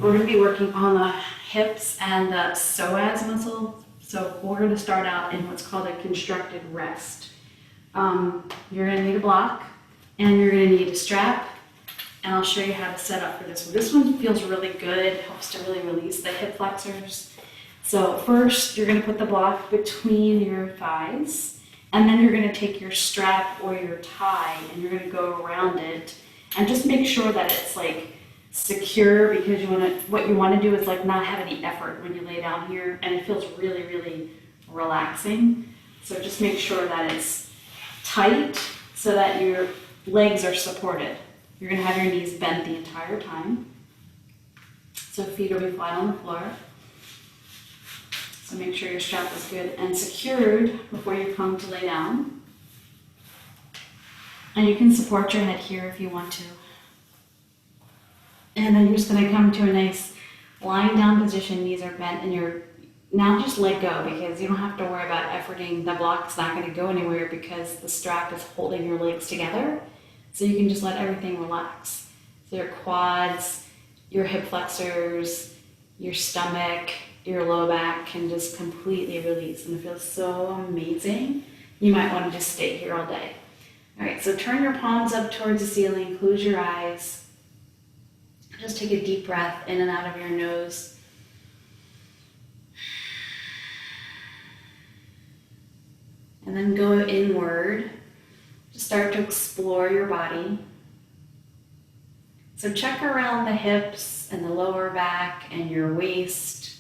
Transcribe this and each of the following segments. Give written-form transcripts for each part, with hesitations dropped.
we're going to be working on the hips and the psoas muscle. So we're going to start out in what's called a constructed rest. You're going to need a block and you're going to need a strap, and I'll show you how to set up for this one. This one feels really good, helps to really release the hip flexors. So first you're going to put the block between your thighs, and then you're going to take your strap or your tie and you're going to go around it, and just make sure that it's like secure, because what you want to do is like not have any effort when you lay down here, and it feels really, really relaxing. So just make sure that it's tight so that your legs are supported. You're going to have your knees bent the entire time. So feet will be flat on the floor. So make sure your strap is good and secured before you come to lay down. And you can support your head here if you want to. And then you're just going to come to a nice lying down position. Knees are bent, and you're now just let go, because you don't have to worry about efforting. The block's not going to go anywhere because the strap is holding your legs together. So you can just let everything relax. So your quads, your hip flexors, your stomach, your low back can just completely release, and it feels so amazing. You might want to just stay here all day. All right, so turn your palms up towards the ceiling, close your eyes. Just take a deep breath in and out of your nose. And then go inward. Just start to explore your body. So check around the hips and the lower back and your waist.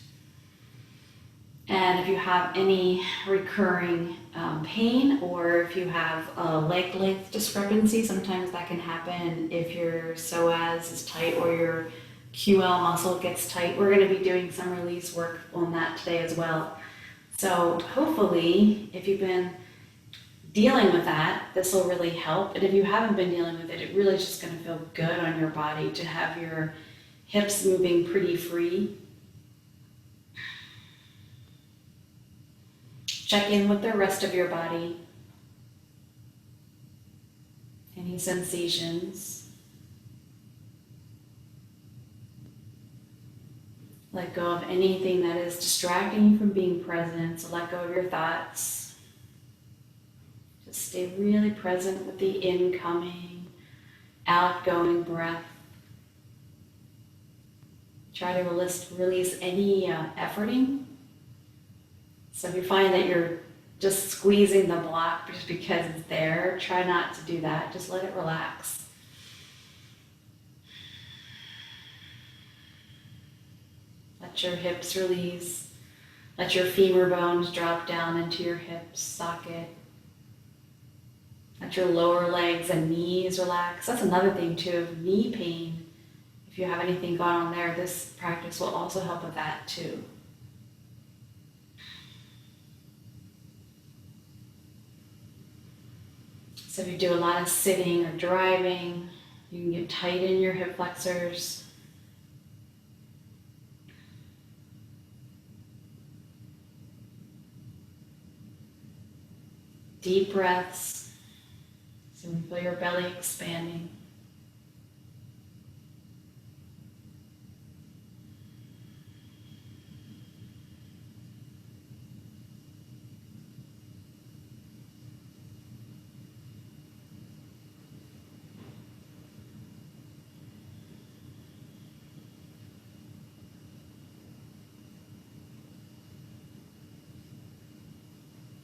And if you have any recurring pain, or if you have a leg length discrepancy, sometimes that can happen if your psoas is tight or your QL muscle gets tight. We're going to be doing some release work on that today as well. So hopefully, if you've been dealing with that, this will really help. And if you haven't been dealing with it, it really is just going to feel good on your body to have your hips moving pretty free. Check in with the rest of your body. Any sensations? Let go of anything that is distracting you from being present. So let go of your thoughts. Just stay really present with the incoming, outgoing breath. Try to release any efforting. So if you find that you're just squeezing the block just because it's there, try not to do that. Just let it relax. Let your hips release. Let your femur bones drop down into your hip socket. Let your lower legs and knees relax. That's another thing too, knee pain. If you have anything going on there, this practice will also help with that too. So if you do a lot of sitting or driving, you can get tight in your hip flexors. Deep breaths. So you feel your belly expanding.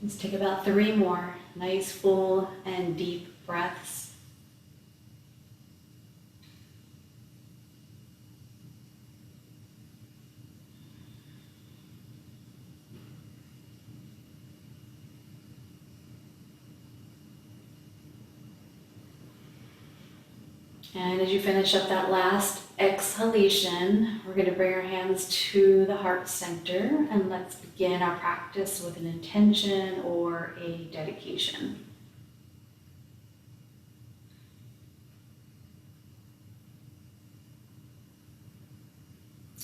Let's take about 3 more nice, full, and deep breaths. And as you finish up that last exhalation, we're going to bring our hands to the heart center, and let's begin our practice with an intention or a dedication.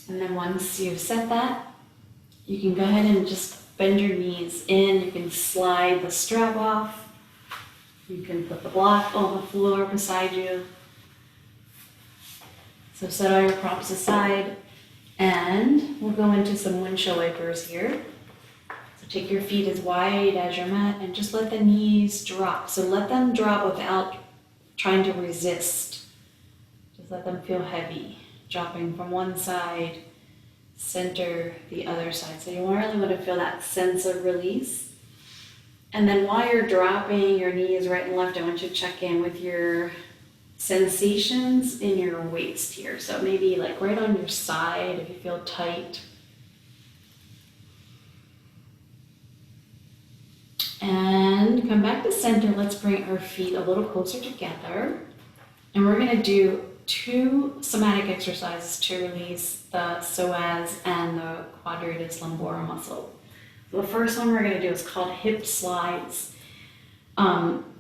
And then once you've set that, you can go ahead and just bend your knees in. You can slide the strap off. You can put the block on the floor beside you. So set all your props aside, And we'll go into some windshield wipers here. So take your feet as wide as your mat and just let the knees drop. So let them drop without trying to resist. Just let them feel heavy, dropping from one side, center the other side. So you really want to feel that sense of release. And then while you're dropping your knees right and left, I want you to check in with your sensations in your waist here. So maybe like right on your side if you feel tight. And come back to center. Let's bring our feet a little closer together. And we're going to do 2 somatic exercises to release the psoas and the quadratus lumborum muscle. So the first one we're going to do is called hip slides.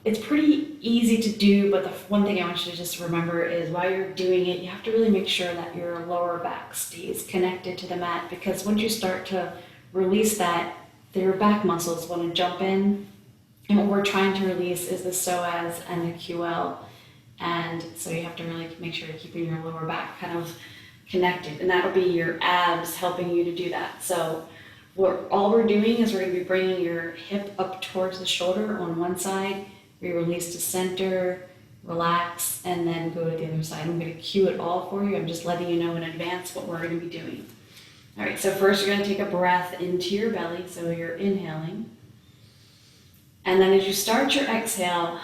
It's pretty easy to do, but the one thing I want you to just remember is while you're doing it, you have to really make sure that your lower back stays connected to the mat, because once you start to release that, your back muscles want to jump in, and what we're trying to release is the psoas and the QL, and so you have to really make sure you're keeping your lower back kind of connected, and that'll be your abs helping you to do that. So all we're doing is we're going to be bringing your hip up towards the shoulder on one side. We release to center, relax, and then go to the other side. I'm going to cue it all for you. I'm just letting you know in advance what we're going to be doing. All right, so first you're going to take a breath into your belly, so you're inhaling. And then as you start your exhale,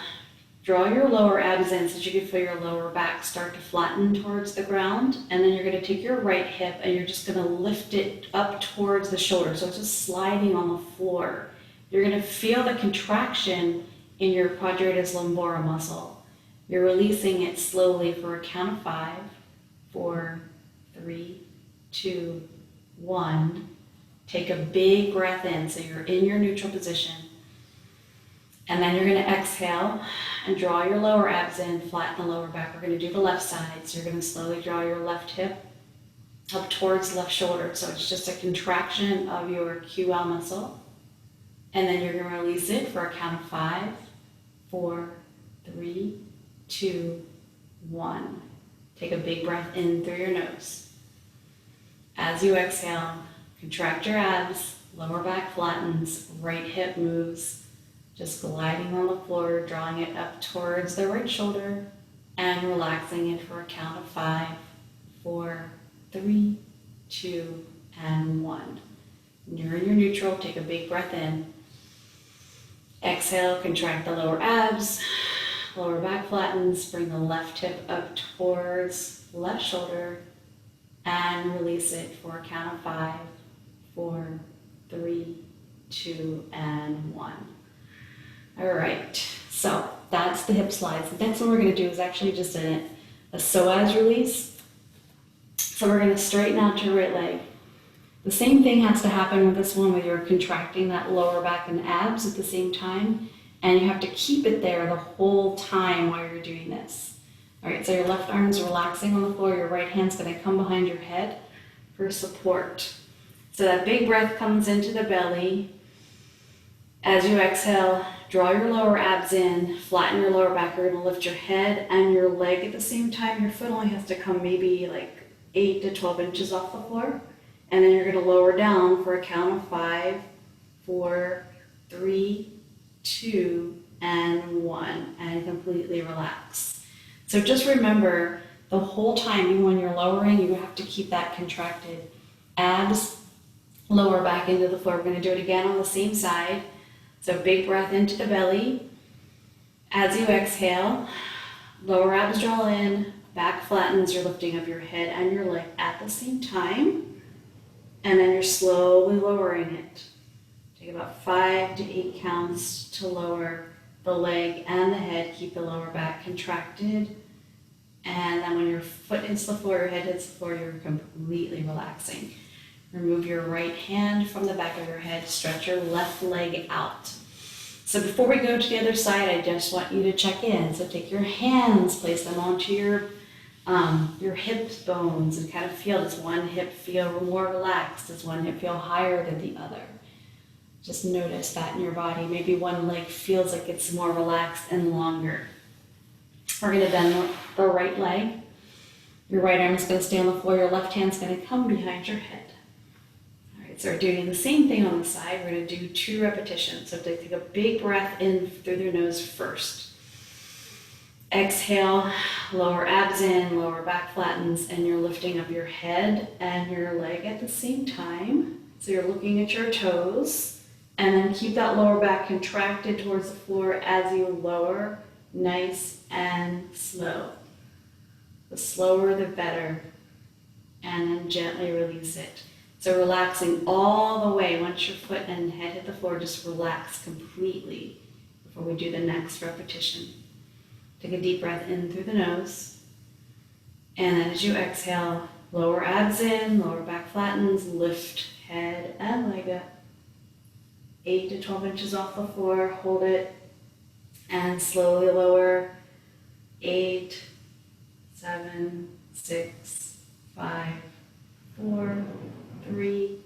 draw your lower abs in so that you can feel your lower back start to flatten towards the ground. And then you're going to take your right hip and you're just going to lift it up towards the shoulder. So it's just sliding on the floor. You're going to feel the contraction in your quadratus lumborum muscle. You're releasing it slowly for a count of 5, 4, 3, 2, 1. Take a big breath in, so you're in your neutral position. And then you're going to exhale and draw your lower abs in, flatten the lower back. We're going to do the left side. So you're going to slowly draw your left hip up towards the left shoulder. So it's just a contraction of your QL muscle. And then you're going to release it for a count of 5, 4, 3, 2, 1. Take a big breath in through your nose. As you exhale, contract your abs, lower back flattens, right hip moves. Just gliding on the floor, drawing it up towards the right shoulder and relaxing it for a count of 5, 4, 3, 2, and 1. When you're in your neutral, take a big breath in. Exhale, contract the lower abs, lower back flattens, bring the left hip up towards left shoulder and release it for a count of 5, 4, 3, 2, and 1. All right, so that's the hip slides. The next one we're going to do is actually just a psoas release. So we're going to straighten out your right leg. The same thing has to happen with this one where you're contracting that lower back and abs at the same time, and you have to keep it there the whole time while you're doing this. All right, so your left arm is relaxing on the floor, your right hand's going to come behind your head for support. So that big breath comes into the belly. As you exhale, draw your lower abs in, flatten your lower back. You're going to lift your head and your leg at the same time. Your foot only has to come maybe like 8 to 12 inches off the floor. And then you're going to lower down for a count of 5, 4, 3, 2, and 1. And completely relax. So just remember, the whole time, even when you're lowering, you have to keep that contracted. Abs, lower back into the floor. We're going to do it again on the same side. So big breath into the belly. As you exhale, lower abs draw in, back flattens, you're lifting up your head and your leg at the same time. And then you're slowly lowering it. Take about 5 to 8 counts to lower the leg and the head. Keep the lower back contracted. And then when your foot hits the floor, your head hits the floor, you're completely relaxing. Remove your right hand from the back of your head. Stretch your left leg out. So before we go to the other side, I just want you to check in. So take your hands, place them onto your hip bones and kind of feel, does one hip feel more relaxed? Does one hip feel higher than the other? Just notice that in your body. Maybe one leg feels like it's more relaxed and longer. We're going to bend the right leg. Your right arm is going to stay on the floor. Your left hand's going to come behind your head. All right, so we're doing the same thing on the side. We're going to do 2 repetitions. So take a big breath in through your nose first. Exhale, lower abs in, lower back flattens, and you're lifting up your head and your leg at the same time. So you're looking at your toes, and then keep that lower back contracted towards the floor as you lower, nice and slow. The slower, the better. And then gently release it. So relaxing all the way. Once your foot and head hit the floor, just relax completely before we do the next repetition. Take a deep breath in through the nose. And then as you exhale, lower abs in, lower back flattens, lift head and leg up. 8 to 12 inches off the floor, hold it, and slowly lower. 8, 7, 6, 5, 4, 3,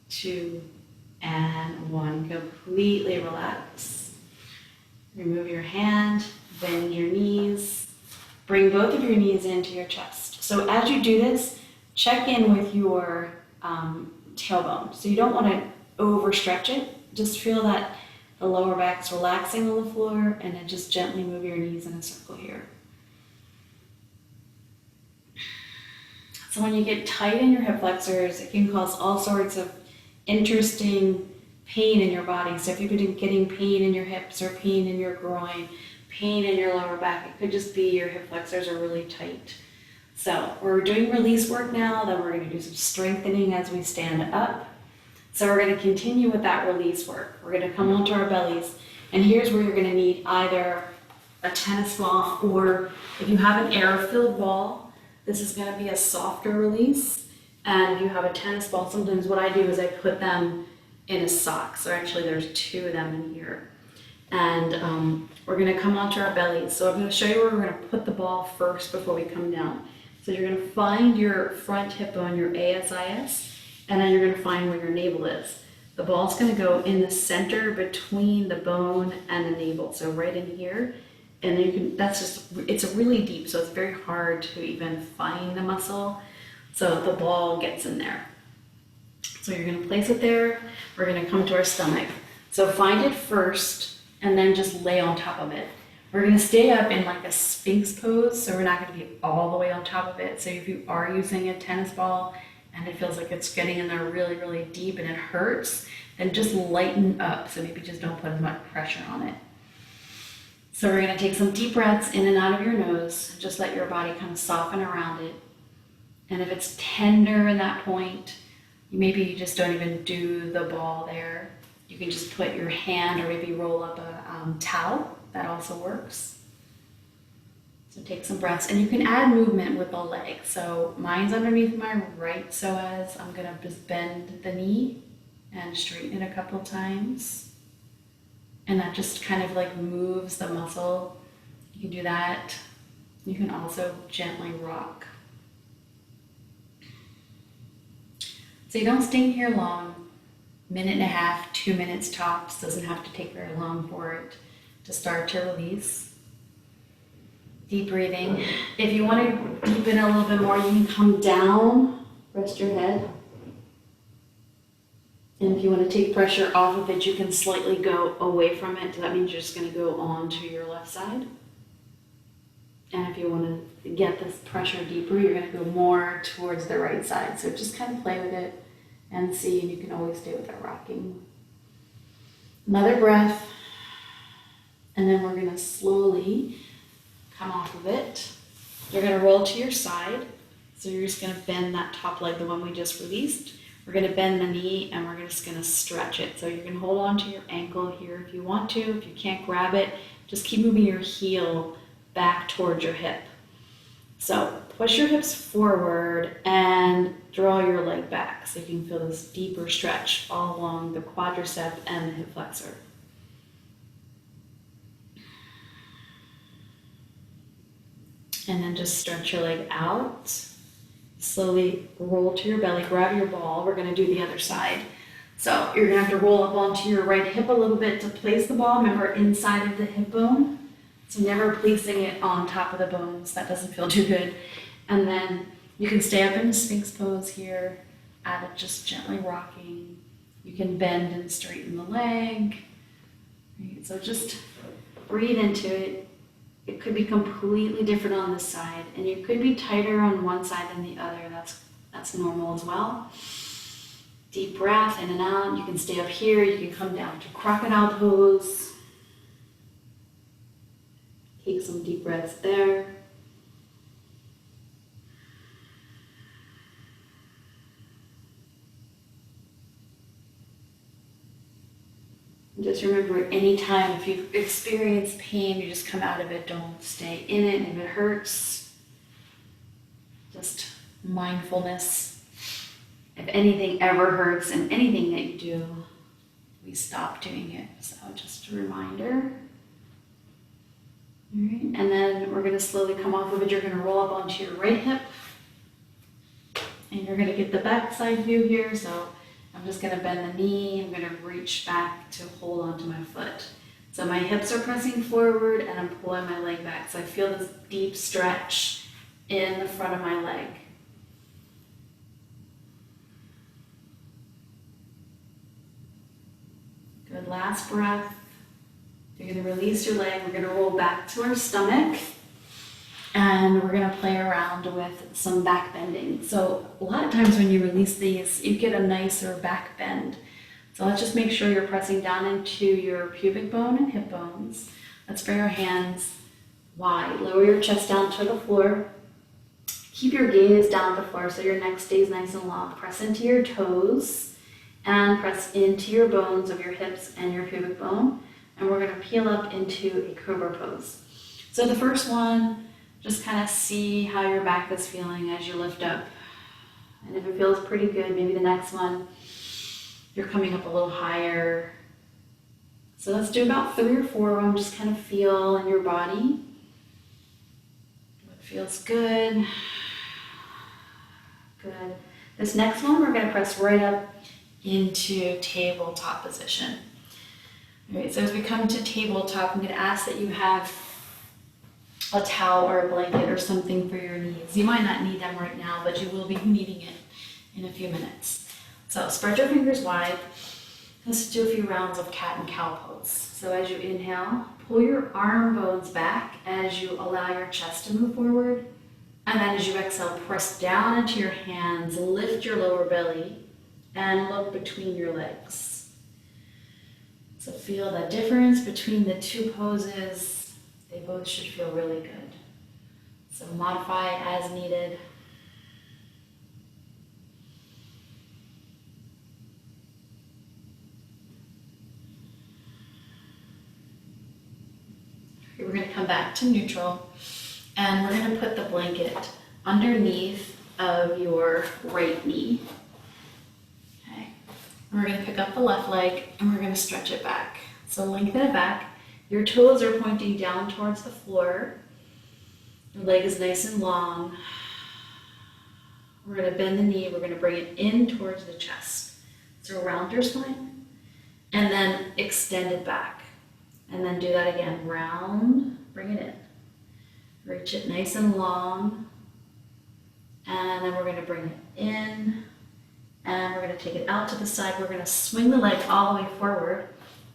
2, and 1. Completely relax. Remove your hand, bend your knees. Bring both of your knees into your chest. So as you do this, check in with your tailbone. So you don't want to overstretch it. Just feel that the lower back's relaxing on the floor, and then just gently move your knees in a circle here. So when you get tight in your hip flexors, it can cause all sorts of interesting pain in your body. So if you've been getting pain in your hips or pain in your groin, pain in your lower back, it could just be your hip flexors are really tight. So we're doing release work now, then we're going to do some strengthening as we stand up. So we're going to continue with that release work. We're going to come onto our bellies, and here's where you're going to need either a tennis ball, or if you have an air-filled ball, this is going to be a softer release. And if you have a tennis ball, sometimes what I do is I put them in a sock. So actually there's 2 of them in here. And we're going to come onto our bellies. So I'm going to show you where we're going to put the ball first before we come down. So you're going to find your front hip bone, your ASIS, and then you're going to find where your navel is. The ball's going to go in the center between the bone and the navel. So right in here. And then you can, it's really deep, so it's very hard to even find the muscle. So the ball gets in there. So you're going to place it there. We're going to come to our stomach. So find it first, and then just lay on top of it. We're going to stay up in like a sphinx pose, so we're not going to be all the way on top of it. So if you are using a tennis ball and it feels like it's getting in there really, really deep and it hurts, then just lighten up. So maybe just don't put as much pressure on it. So we're going to take some deep breaths in and out of your nose. Just let your body kind of soften around it. And if it's tender in that point, maybe you just don't even do the ball there. You can just put your hand, or maybe roll up a towel. That also works. So take some breaths, and you can add movement with the leg. So mine's underneath my right psoas. I'm going to just bend the knee and straighten it a couple times. And that just kind of like moves the muscle. You can do that. You can also gently rock. So you don't stay here long. 1.5 minutes, 2 minutes tops. Doesn't have to take very long for it to start to release. Deep breathing. If you want to deepen a little bit more, you can come down, rest your head. And if you want to take pressure off of it, you can slightly go away from it. So that means you're just going to go on to your left side. And if you want to get this pressure deeper, you're going to go more towards the right side. So just kind of play with it and see, and you can always stay with it rocking. Another breath. And then we're going to slowly come off of it. You're going to roll to your side. So you're just going to bend that top leg, the one we just released. We're going to bend the knee, and we're just going to stretch it. So you can hold on to your ankle here if you want to. If you can't grab it, just keep moving your heel back towards your hip. So push your hips forward and draw your leg back so you can feel this deeper stretch all along the quadricep and the hip flexor. And then just stretch your leg out. Slowly roll to your belly, grab your ball. We're going to do the other side. So you're going to have to roll up onto your right hip a little bit to place the ball. Remember, inside of the hip bone. So never placing it on top of the bones. That doesn't feel too good. And then you can stay up in the Sphinx pose here, at it just gently rocking. You can bend and straighten the leg. Right? So just breathe into it. It could be completely different on this side, and you could be tighter on one side than the other. That's normal as well. Deep breath in and out. You can stay up here. You can come down to crocodile pose. Take some deep breaths there. Just remember, anytime if you experience pain, you just come out of it. Don't stay in it. If it hurts, just mindfulness. If anything ever hurts in anything that you do, we stop doing it. So just a reminder. All right, and then we're going to slowly come off of it. You're going to roll up onto your right hip, and you're going to get the back side view here. So I'm just going to bend the knee. I'm going to reach back to hold onto my foot. So my hips are pressing forward and I'm pulling my leg back. So I feel this deep stretch in the front of my leg. Good, last breath. You're going to release your leg. We're going to roll back to our stomach. And we're going to play around with some back bending. So a lot of times when you release these, you get a nicer back bend. So let's just make sure you're pressing down into your pubic bone and hip bones. Let's bring our hands wide. Lower your chest down to the floor. Keep your gaze down at the floor so your neck stays nice and long. Press into your toes and press into your bones of your hips and your pubic bone. And we're going to peel up into a cobra pose. So the first one, just kind of see how your back is feeling as you lift up. And if it feels pretty good, maybe the next one, you're coming up a little higher. So let's do about 3 or 4 of them. Just kind of feel in your body what feels good. Good. This next one, we're going to press right up into tabletop position. All right, so as we come to tabletop, I'm going to ask that you have a towel or a blanket or something for your knees. You might not need them right now, but you will be needing it in a few minutes. So spread your fingers wide. Let's do a few rounds of cat and cow pose. So as you inhale, pull your arm bones back as you allow your chest to move forward. And then as you exhale, press down into your hands, lift your lower belly, and look between your legs. So feel the difference between the two poses. They both should feel really good. So modify as needed. Okay, we're going to come back to neutral, and we're going to put the blanket underneath of your right knee. Okay. And we're going to pick up the left leg and we're going to stretch it back. So lengthen it back. Your toes are pointing down towards the floor. Your leg is nice and long. We're going to bend the knee. We're going to bring it in towards the chest. So round your spine and then extend it back. And then do that again. Round, bring it in. Reach it nice and long. And then we're going to bring it in. And we're going to take it out to the side. We're going to swing the leg all the way forward.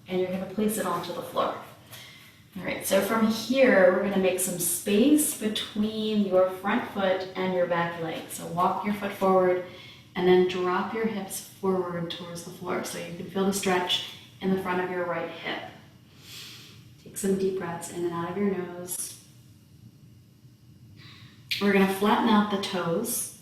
And you're going to place it onto the floor. All right, so from here, we're going to make some space between your front foot and your back leg. So walk your foot forward and then drop your hips forward towards the floor so you can feel the stretch in the front of your right hip. Take some deep breaths in and out of your nose. We're going to flatten out the toes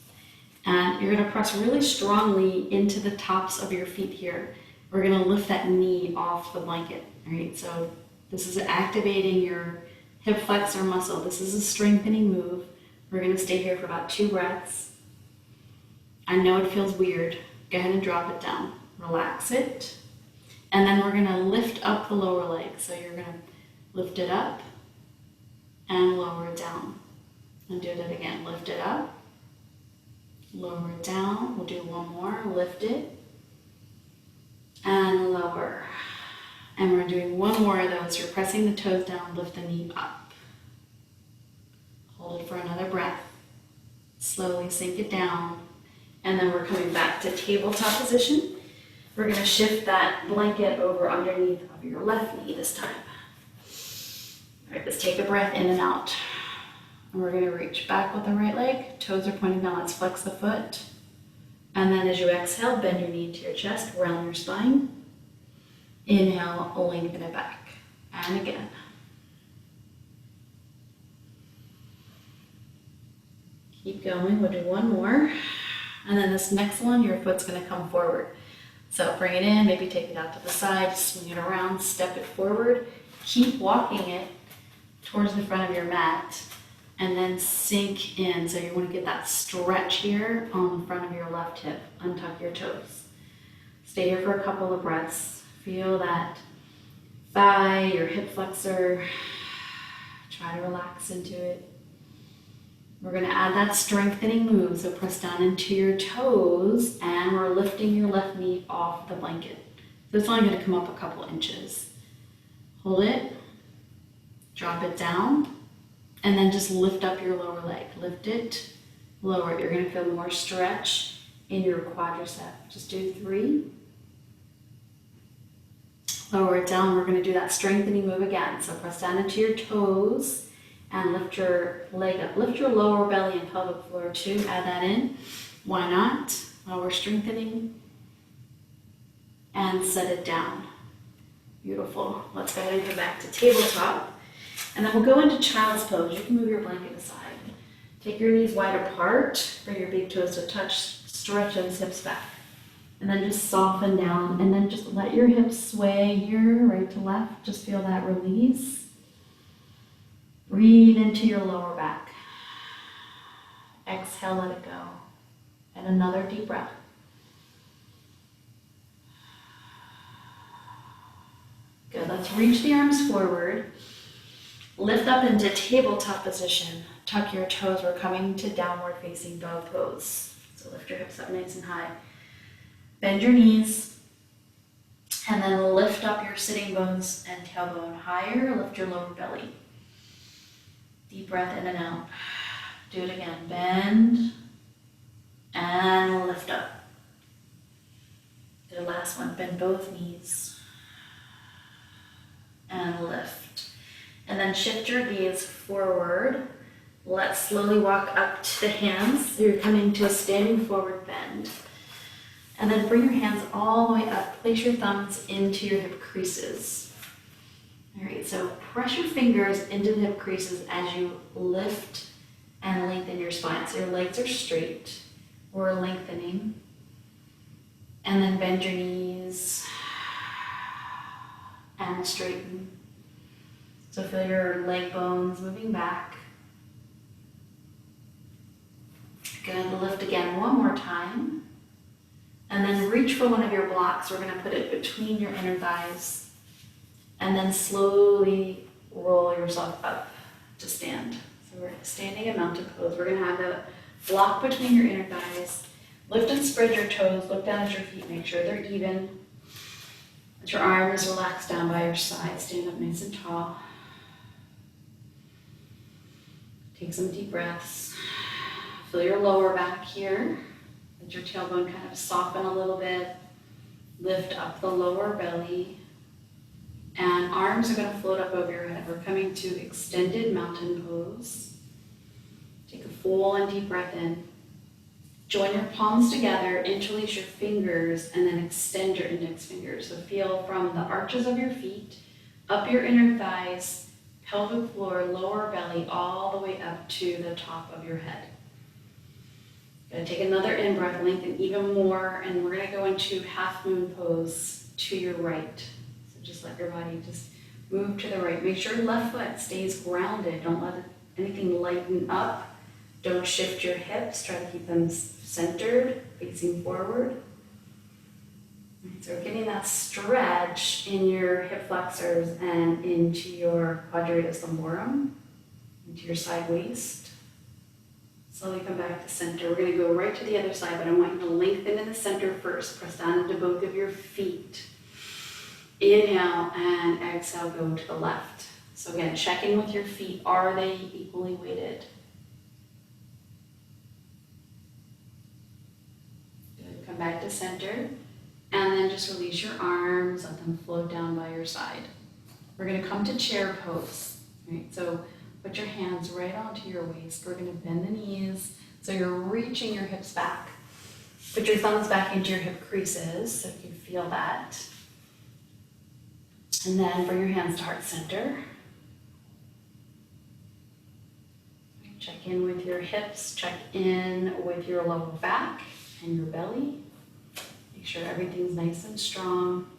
and you're going to press really strongly into the tops of your feet here. We're going to lift that knee off the blanket. All right, so this is activating your hip flexor muscle. This is a strengthening move. We're going to stay here for about 2 breaths. I know it feels weird. Go ahead and drop it down. Relax it. And then we're going to lift up the lower leg. So you're going to lift it up and lower it down. And do that again. Lift it up, lower it down. We'll do one more. Lift it and lower. And we're doing one more of those. You're pressing the toes down, lift the knee up. Hold it for another breath. Slowly sink it down. And then we're coming back to tabletop position. We're gonna shift that blanket over underneath of your left knee this time. All right, let's take a breath in and out. And we're gonna reach back with the right leg. Toes are pointing down, let's flex the foot. And then as you exhale, bend your knee to your chest, round your spine. Inhale, lengthen it back. And again. Keep going, we'll do one more. And then this next one, your foot's gonna come forward. So bring it in, maybe take it out to the side, swing it around, step it forward. Keep walking it towards the front of your mat and then sink in. So you wanna get that stretch here on the front of your left hip. Untuck your toes. Stay here for a couple of breaths. Feel that thigh, your hip flexor. Try to relax into it. We're gonna add that strengthening move. So press down into your toes and we're lifting your left knee off the blanket. So it's only gonna come up a couple inches. Hold it, drop it down, and then just lift up your lower leg. Lift it, lower it. You're gonna feel more stretch in your quadricep. Just do 3. Lower it down. We're gonna do that strengthening move again. So press down into your toes and lift your leg up. Lift your lower belly and pelvic floor too. Add that in. Why not? While we're strengthening. And set it down. Beautiful. Let's go ahead and go back to tabletop. And then we'll go into child's pose. You can move your blanket aside. Take your knees wide apart. Bring your big toes to touch. Stretch those hips back. And then just soften down. And then just let your hips sway here, right to left. Just feel that release. Breathe into your lower back. Exhale, let it go. And another deep breath. Good, let's reach the arms forward. Lift up into tabletop position. Tuck your toes, we're coming to downward facing dog pose. So lift your hips up nice and high. Bend your knees. And then lift up your sitting bones and tailbone higher. Lift your lower belly. Deep breath in and out. Do it again. Bend and lift up. Do the last one. Bend both knees and lift. And then shift your gaze forward. Let's slowly walk up to the hands. You're coming to a standing forward bend. And then bring your hands all the way up. Place your thumbs into your hip creases. All right, so press your fingers into the hip creases as you lift and lengthen your spine. So your legs are straight. We're lengthening. And then bend your knees and straighten. So feel your leg bones moving back. Good, lift again one more time. And then reach for one of your blocks. We're gonna put it between your inner thighs. And then slowly roll yourself up to stand. So we're standing in mountain pose. We're gonna have the block between your inner thighs. Lift and spread your toes. Look down at your feet. Make sure they're even. Let your arms relax down by your side. Stand up nice and tall. Take some deep breaths. Feel your lower back here. Let your tailbone kind of soften a little bit. Lift up the lower belly. And arms are going to float up over your head. We're coming to extended mountain pose. Take a full and deep breath in. Join your palms together, interlace your fingers, and then extend your index fingers. So feel from the arches of your feet, up your inner thighs, pelvic floor, lower belly, all the way up to the top of your head. Gonna take another in-breath, lengthen even more, and we're gonna go into half moon pose to your right. Just let your body just move to the right. Make sure your left foot stays grounded. Don't let anything lighten up. Don't shift your hips. Try to keep them centered, facing forward. So we're getting that stretch in your hip flexors and into your quadratus lumborum, into your side waist. Slowly come back to center. We're going to go right to the other side, but I want you to lengthen in the center first. Press down into both of your feet. Inhale and exhale, go to the left. So again, check in with your feet. Are they equally weighted? Come back to center. And then just release your arms, let them float down by your side. We're gonna come to chair pose. Right? So put your hands right onto your waist. We're gonna bend the knees. So you're reaching your hips back. Put your thumbs back into your hip creases so you can feel that. And then bring your hands to heart center. Check in with your hips, check in with your lower back and your belly. Make sure everything's nice and strong.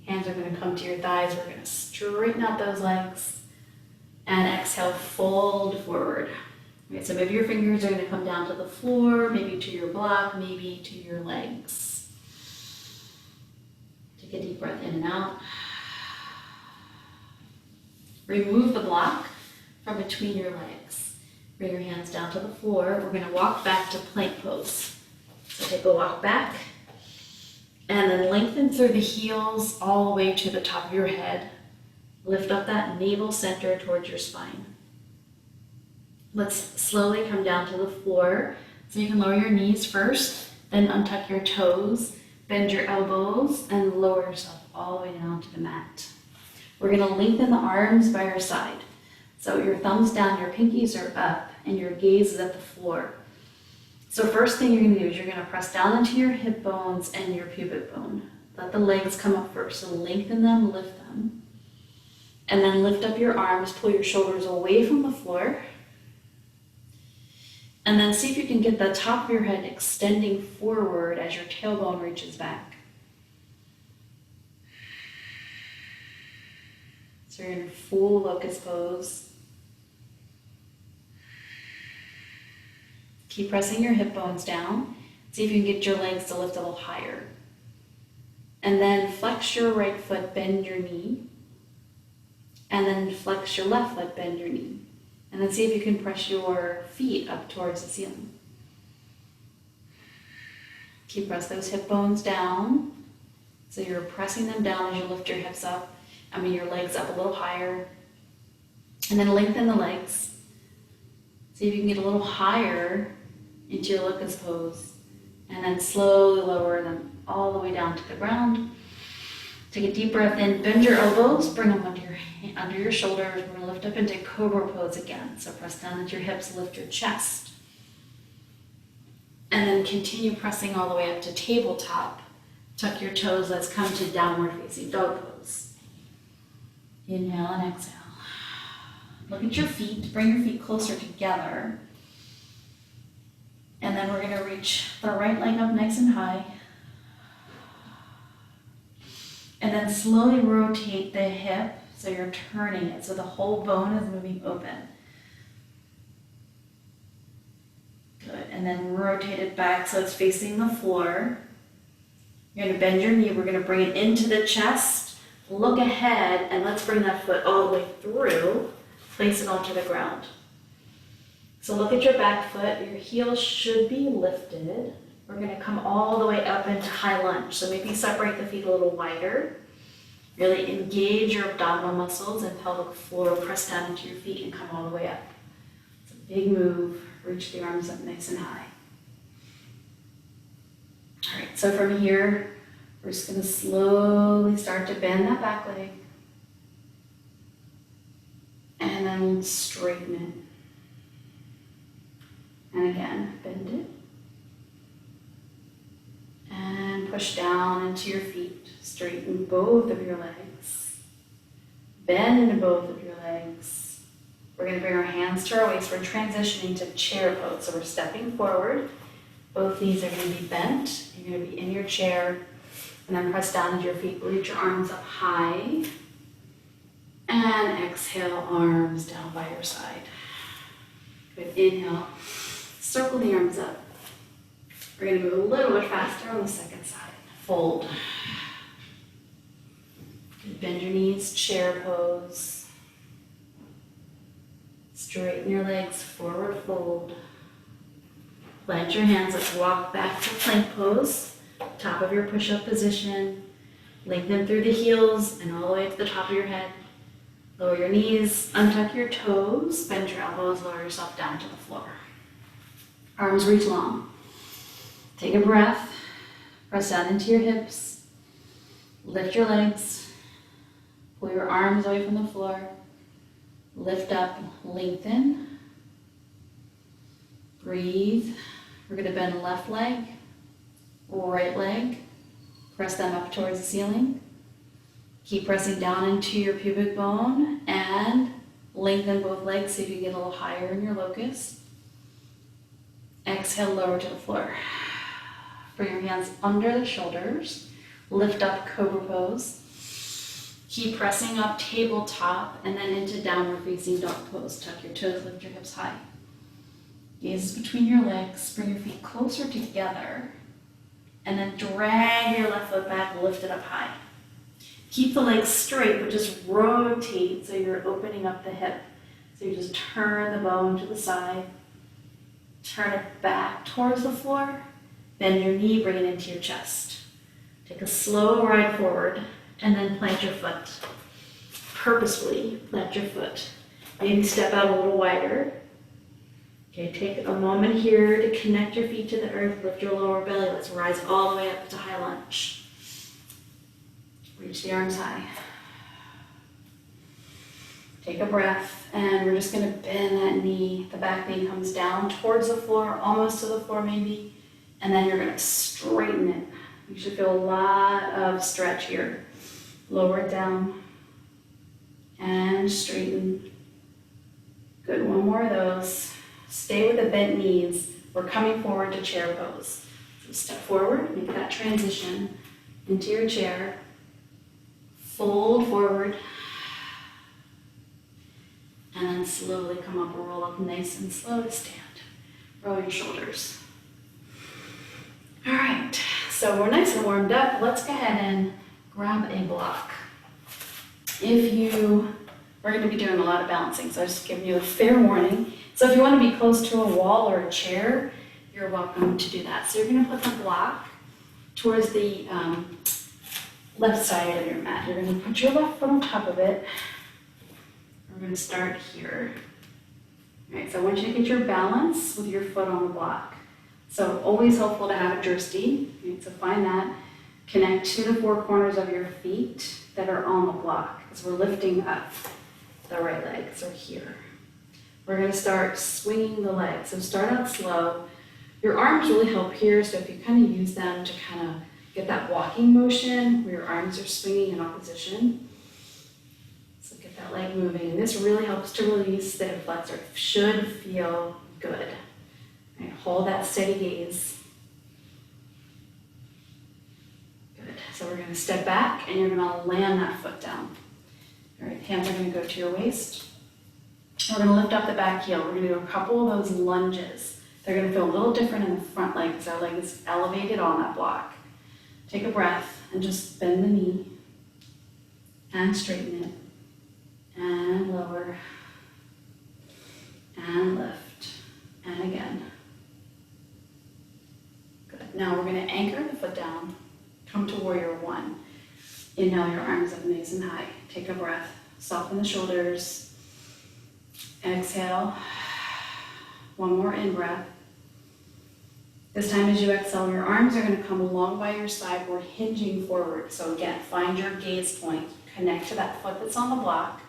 Hands are going to come to your thighs. We're going to straighten out those legs. And exhale, fold forward. Okay, so maybe your fingers are going to come down to the floor, maybe to your block, maybe to your legs. Take a deep breath in and out. Remove the block from between your legs. Bring your hands down to the floor. We're going to walk back to plank pose. So take a walk back and then lengthen through the heels all the way to the top of your head. Lift up that navel center towards your spine. Let's slowly come down to the floor. So you can lower your knees first, then untuck your toes, bend your elbows, and lower yourself all the way down to the mat. We're going to lengthen the arms by your side. So your thumbs down, your pinkies are up, and your gaze is at the floor. So first thing you're going to do is you're going to press down into your hip bones and your pubic bone. Let the legs come up first. So lengthen them, lift them. And then lift up your arms, pull your shoulders away from the floor. And then see if you can get the top of your head extending forward as your tailbone reaches back. So you're in full locust pose. Keep pressing your hip bones down. See if you can get your legs to lift a little higher. And then flex your right foot, bend your knee. And then flex your left foot, bend your knee. And then see if you can press your feet up towards the ceiling. Keep press those hip bones down. So you're pressing them down as you lift your hips up. Your legs up a little higher. And then lengthen the legs. See if you can get a little higher into your locust pose. And then slowly lower them all the way down to the ground. Take a deep breath in, bend your elbows, bring them under your shoulders. We're going to lift up into cobra pose again. So press down into your hips, lift your chest. And then continue pressing all the way up to tabletop. Tuck your toes, let's come to downward facing dog pose. Inhale and exhale. Look at your feet, bring your feet closer together. And then we're going to reach the right leg up nice and high. And then slowly rotate the hip so you're turning it, so the whole bone is moving open. Good, and then rotate it back so it's facing the floor. You're going to bend your knee, we're going to bring it into the chest. Look ahead, and let's bring that foot all the way through. Place it onto the ground. So look at your back foot. Your heel should be lifted. We're going to come all the way up into high lunge. So maybe separate the feet a little wider. Really engage your abdominal muscles and pelvic floor. Press down into your feet and come all the way up. It's a big move. Reach the arms up nice and high. All right, so from here, we're just going to slowly start to bend that back leg. And then straighten it. And again, bend it. And push down into your feet. Straighten both of your legs. Bend into both of your legs. We're going to bring our hands to our waist. We're transitioning to chair pose. So we're stepping forward. Both knees are going to be bent. You're going to be in your chair. And then press down into your feet. Reach your arms up high. And exhale, arms down by your side. Good, inhale. Circle the arms up. We're going to move a little bit faster on the second side. Fold. Good, bend your knees, chair pose. Straighten your legs, forward fold. Plant your hands, let's walk back to plank pose. Top of your push-up position. Lengthen through the heels and all the way to the top of your head. Lower your knees, untuck your toes, bend your elbows, lower yourself down to the floor. Arms reach long. Take a breath, press down into your hips, lift your legs, pull your arms away from the floor, lift up, lengthen, breathe. We're going to bend left leg, right leg, press them up towards the ceiling. Keep pressing down into your pubic bone and lengthen both legs so you can get a little higher in your locus. Exhale, lower to the floor. Bring your hands under the shoulders. Lift up, cobra pose. Keep pressing up, tabletop, and then into downward facing dog pose. Tuck your toes, lift your hips high. Gaze between your legs. Bring your feet closer together. And then drag your left foot back, lift it up high. Keep the legs straight, but just rotate so you're opening up the hip. So you just turn the bone to the side. Turn it back towards the floor. Bend your knee, bring it into your chest. Take a slow ride forward and then plant your foot. Purposefully plant your foot. Maybe step out a little wider. Okay, take a moment here to connect your feet to the earth, lift your lower belly. Let's rise all the way up to high lunge. Reach the arms high. Take a breath, and we're just gonna bend that knee. The back knee comes down towards the floor, almost to the floor maybe, and then you're gonna straighten it. You should feel a lot of stretch here. Lower it down, and straighten. Good, one more of those. Stay with the bent knees. We're coming forward to chair pose. So step forward, make that transition into your chair. Fold forward. And then slowly come up and roll up nice and slow to stand. Roll your shoulders. All right, so we're nice and warmed up. Let's go ahead and grab a block. We're gonna be doing a lot of balancing, so I'm just giving you a fair warning. So if you wanna be close to a wall or a chair, you're welcome to do that. So you're gonna put the block towards the left side of your mat. You're gonna put your left foot on top of it. We're going to start here. All right, so I want you to get your balance with your foot on the block. So always helpful to have a jersey. Right, so find that. Connect to the four corners of your feet that are on the block because we're lifting up the right leg. So here. We're going to start swinging the leg. So start out slow. Your arms really help here. So if you kind of use them to kind of get that walking motion where your arms are swinging in opposition. So get that leg moving, and this really helps to release the hip flexor. It should feel good. Right, hold that steady gaze. Good. So we're going to step back, and you're going to land that foot down. All right, hands are going to go to your waist. We're going to lift up the back heel. We're going to do a couple of those lunges. They're going to feel a little different in the front leg because our leg is elevated on that block. Take a breath and just bend the knee and straighten it. And lower, and lift, and again. Good. Now we're going to anchor the foot down, come to warrior one. Inhale your arms up nice and high. Take a breath, soften the shoulders. Exhale, one more in breath. This time as you exhale, your arms are going to come along by your side. We're hinging forward. So again, find your gaze point. Connect to that foot that's on the block.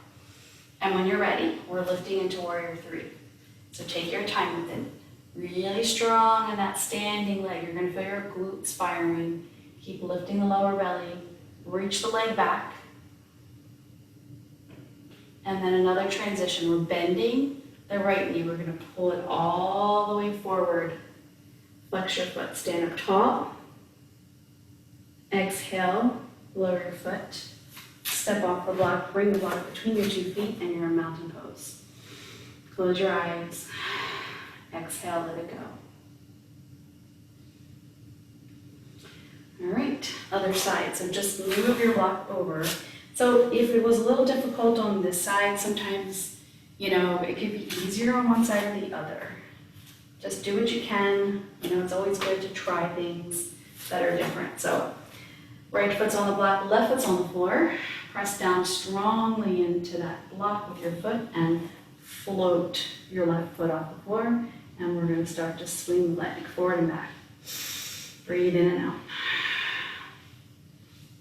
And when you're ready, we're lifting into warrior three. So take your time with it. Really strong in that standing leg. You're going to feel your glutes firing. Keep lifting the lower belly. Reach the leg back. And then another transition. We're bending the right knee. We're going to pull it all the way forward. Flex your foot. Stand up tall. Exhale. Lower your foot. Step off the block, bring the block between your 2 feet, and you're in mountain pose. Close your eyes. Exhale, let it go. All right, other side. So just move your block over. So if it was a little difficult on this side, sometimes, it could be easier on one side or the other. Just do what you can. It's always good to try things that are different. So right foot's on the block, left foot's on the floor. Press down strongly into that block with your foot and float your left foot off the floor. And we're going to start to swing the leg forward and back. Breathe in and out.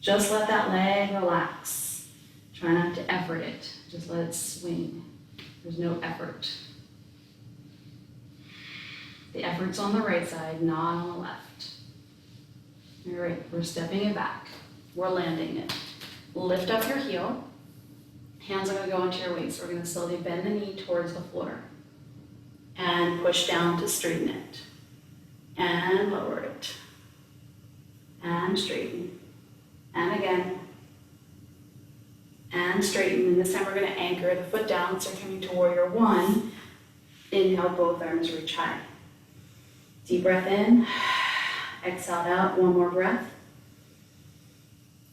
Just let that leg relax. Try not to effort it. Just let it swing. There's no effort. The effort's on the right side, not on the left. All right, we're stepping it back. We're landing it. Lift up your heel. Hands are gonna go into your waist. We're gonna slowly bend the knee towards the floor. And push down to straighten it. And lower it. And straighten. And again. And straighten. And this time we're gonna anchor the foot down. So coming to warrior one. Inhale, both arms reach high. Deep breath in. Exhale out, one more breath.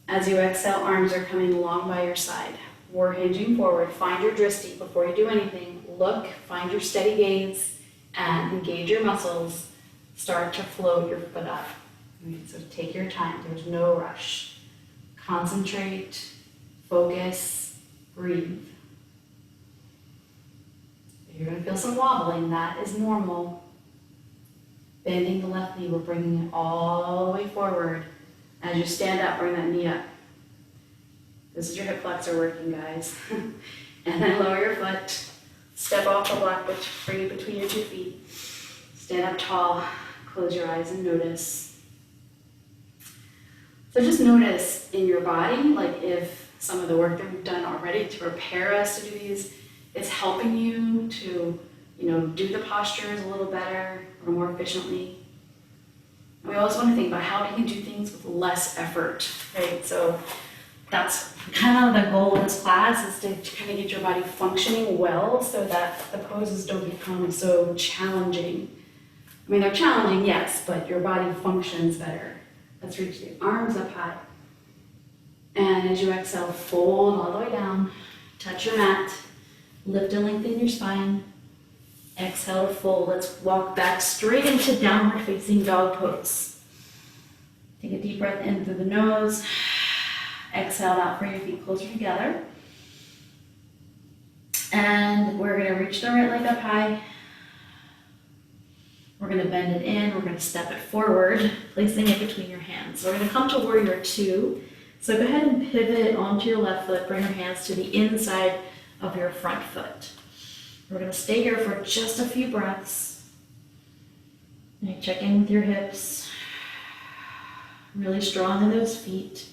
As you exhale, arms are coming long by your side. We're hinging forward. Find your drishti before you do anything. Look, find your steady gaze, and engage your muscles. Start to float your foot up. Right, so take your time. There's no rush. Concentrate, focus, breathe. You're going to feel some wobbling. That is normal. Bending the left knee, we're bringing it all the way forward. As you stand up, bring that knee up. This is your hip flexor working, guys. And then lower your foot. Step off the block, bring it between your 2 feet. Stand up tall. Close your eyes and notice. So just notice in your body, like if some of the work that we've done already to prepare us to do these is helping you to, do the postures a little better or more efficiently. We always want to think about how can you do things with less effort, right? So that's kind of the goal of this class, is to kind of get your body functioning well so that the poses don't become so challenging. I mean, they're challenging, yes, but your body functions better. Let's reach the arms up high. And as you exhale, fold all the way down. Touch your mat. Lift and lengthen your spine. Exhale to fold. Let's walk back straight into downward facing dog pose. Take a deep breath in through the nose. Exhale out, bring your feet closer together. And we're going to reach the right leg up high. We're going to bend it in. We're going to step it forward, placing it between your hands. So we're going to come to warrior two. So go ahead and pivot onto your left foot. Bring your hands to the inside of your front foot. We're going to stay here for just a few breaths. And check in with your hips. Really strong in those feet.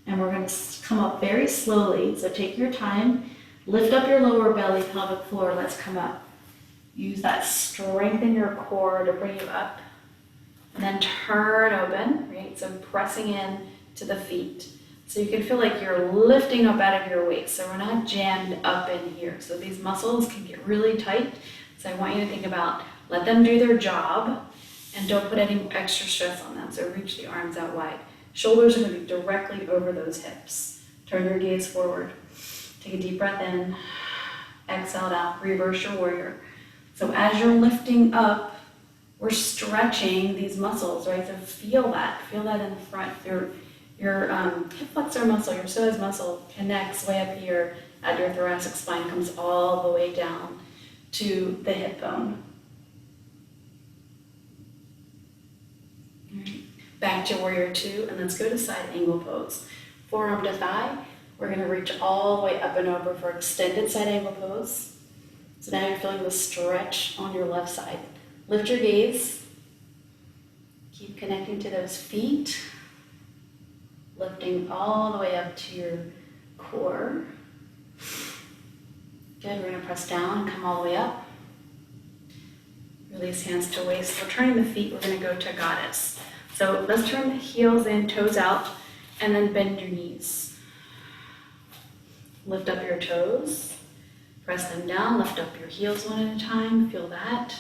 And we're going to come up very slowly. So take your time. Lift up your lower belly, pelvic floor. Let's come up. Use that strength in your core to bring you up. And then turn open, right? So pressing in to the feet. So you can feel like you're lifting up out of your waist. So we're not jammed up in here. So these muscles can get really tight. So I want you to think about, let them do their job and don't put any extra stress on them. So reach the arms out wide. Shoulders are going to be directly over those hips. Turn your gaze forward. Take a deep breath in. Exhale out. Reverse your warrior. So as you're lifting up, we're stretching these muscles, right? So feel that in the front. Your hip flexor muscle, your psoas muscle connects way up here at your thoracic spine, comes all the way down to the hip bone. Right. Back to warrior two, and let's go to side angle pose. Forearm to thigh. We're going to reach all the way up and over for extended side angle pose. So now you're feeling the stretch on your left side. Lift your gaze. Keep connecting to those feet. Lifting all the way up to your core. Good, we're going to press down and come all the way up. Release hands to waist. We're turning the feet, we're going to go to goddess. So let's turn the heels in, toes out, and then bend your knees. Lift up your toes. Press them down, lift up your heels one at a time, feel that.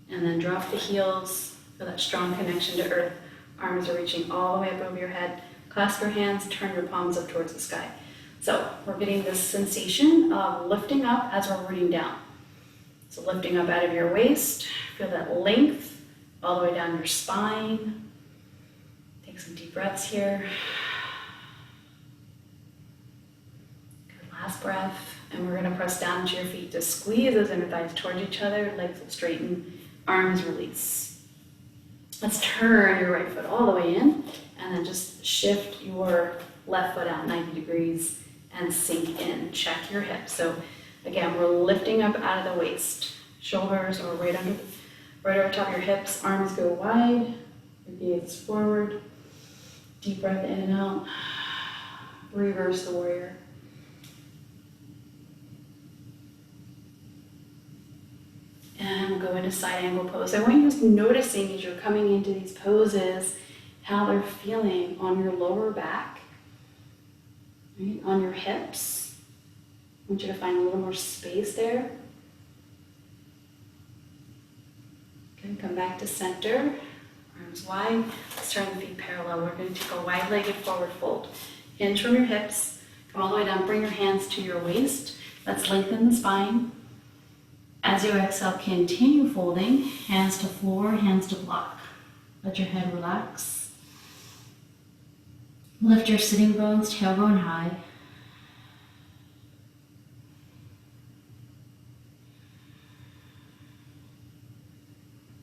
And then drop the heels, feel that strong connection to earth. Arms are reaching all the way up over your head. Clasp your hands, turn your palms up towards the sky. So we're getting this sensation of lifting up as we're rooting down. So lifting up out of your waist, feel that length all the way down your spine. Take some deep breaths here. Good, last breath. And we're going to press down to your feet to squeeze those inner thighs towards each other, legs will straighten, arms release. Let's turn your right foot all the way in and then just shift your left foot out 90 degrees and sink in. Check your hips. So again, we're lifting up out of the waist. Shoulders are right over top of your hips. Arms go wide. Your gaze forward. Deep breath in and out. Reverse the warrior. And we'll go into side angle pose. I want you just noticing as you're coming into these poses how they're feeling on your lower back, right? On your hips. I want you to find a little more space there. Okay, come back to center. Arms wide. Let's turn the feet parallel. We're going to take a wide-legged forward fold. Hinge from your hips. Come all the way down. Bring your hands to your waist. Let's lengthen the spine. As you exhale, continue folding. Hands to floor, hands to block. Let your head relax. Lift your sitting bones, tailbone high.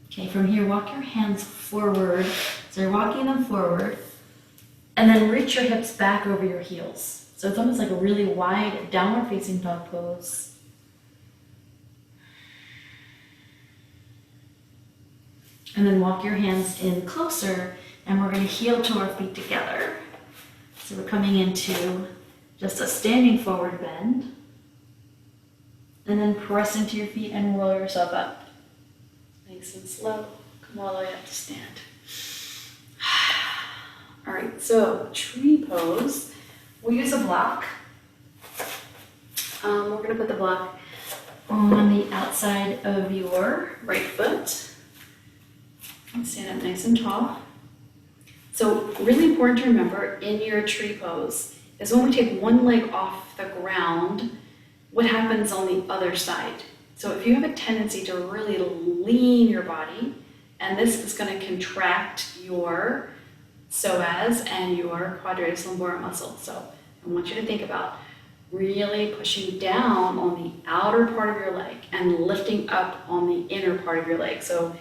Okay, from here, walk your hands forward. So you're walking them forward. And then reach your hips back over your heels. So it's almost like a really wide downward facing dog pose. And then walk your hands in closer, and we're going to heel to our feet together. So we're coming into just a standing forward bend. And then press into your feet and roll yourself up. Nice and slow. Come all the way up to stand. All right, so tree pose. We'll use a block. We're going to put the block on the outside of your right foot. And stand up nice and tall. So really important to remember in your tree pose is when we take one leg off the ground, what happens on the other side. So if you have a tendency to really lean your body, and this is going to contract your psoas and your quadratus lumborum muscle. So I want you to think about really pushing down on the outer part of your leg and lifting up on the inner part of your leg. So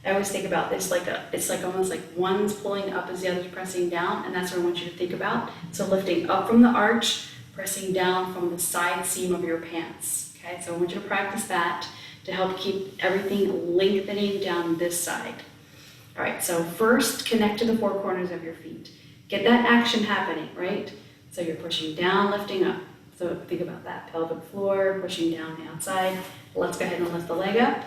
I always think about this it's like almost like one's pulling up as the other's pressing down, and that's what I want you to think about. So lifting up from the arch, pressing down from the side seam of your pants. Okay, so I want you to practice that to help keep everything lengthening down this side. All right, so first connect to the four corners of your feet. Get that action happening, right? So you're pushing down, lifting up. So think about that, pelvic floor, pushing down the outside. Let's go ahead and lift the leg up.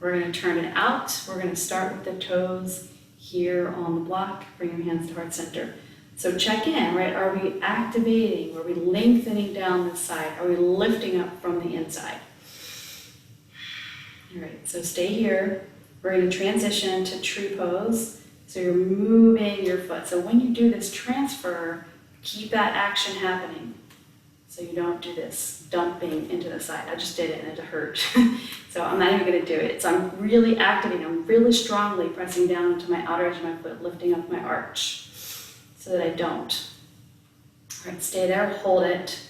We're going to turn it out. We're going to start with the toes here on the block. Bring your hands to heart center. So check in, right? Are we activating? Are we lengthening down this side? Are we lifting up from the inside? All right, so stay here. We're going to transition to tree pose. So you're moving your foot. So when you do this transfer, keep that action happening. So you don't do this dumping into the side. I just did it and it hurt. So I'm not even going to do it. So I'm really activating. I'm really strongly pressing down into my outer edge of my foot, lifting up my arch so that I don't. All right, stay there, hold it.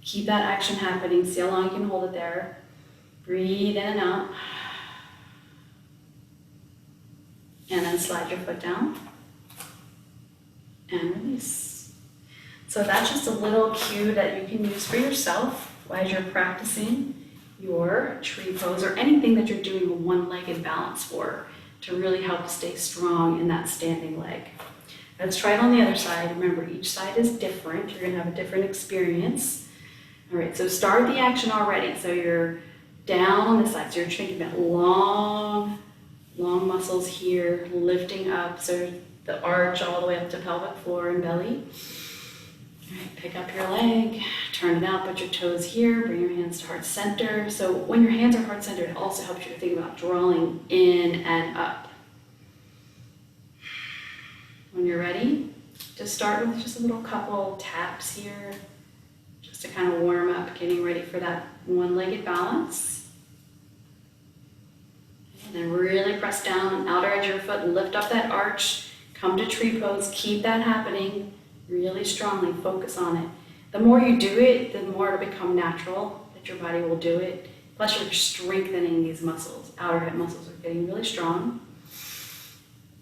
Keep that action happening. See how long you can hold it there. Breathe in and out. And then slide your foot down and release. So that's just a little cue that you can use for yourself as you're practicing your tree pose or anything that you're doing a one-legged balance for to really help stay strong in that standing leg. Let's try it on the other side. Remember, each side is different. You're going to have a different experience. All right, so start the action already. So you're down on this side. So you're thinking about long muscles here, lifting up. So the arch all the way up to pelvic floor and belly. All right, pick up your leg, turn it out, put your toes here, bring your hands to heart center. So when your hands are heart centered, it also helps you to think about drawing in and up. When you're ready, just start with just a little couple taps here, just to kind of warm up, getting ready for that one-legged balance. And then really press down, outer edge of your foot, lift up that arch, come to tree pose, keep that happening. Really strongly focus on it. The more you do it, the more it'll become natural that your body will do it. Plus you're strengthening these muscles. Outer hip muscles are getting really strong.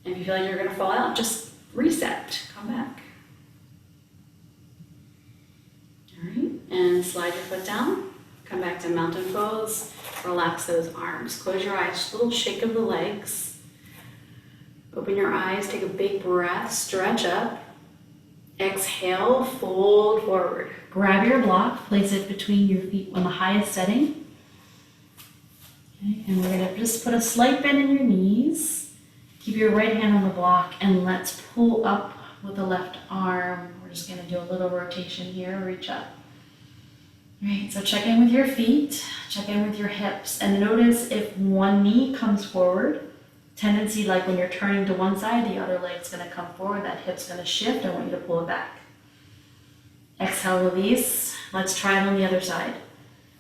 If you feel like you're gonna fall out, just reset, come back. All right, and slide your foot down. Come back to mountain pose. Relax those arms. Close your eyes, just a little shake of the legs. Open your eyes, take a big breath, stretch up. Exhale, fold forward. Grab your block, place it between your feet on the highest setting. Okay, and we're gonna just put a slight bend in your knees. Keep your right hand on the block and let's pull up with the left arm. We're just gonna do a little rotation here, reach up. All right, so check in with your feet, check in with your hips, and notice if one knee comes forward. Tendency like when you're turning to one side, the other leg's gonna come forward, that hip's gonna shift. I want you to pull it back. Exhale, release. Let's try it on the other side.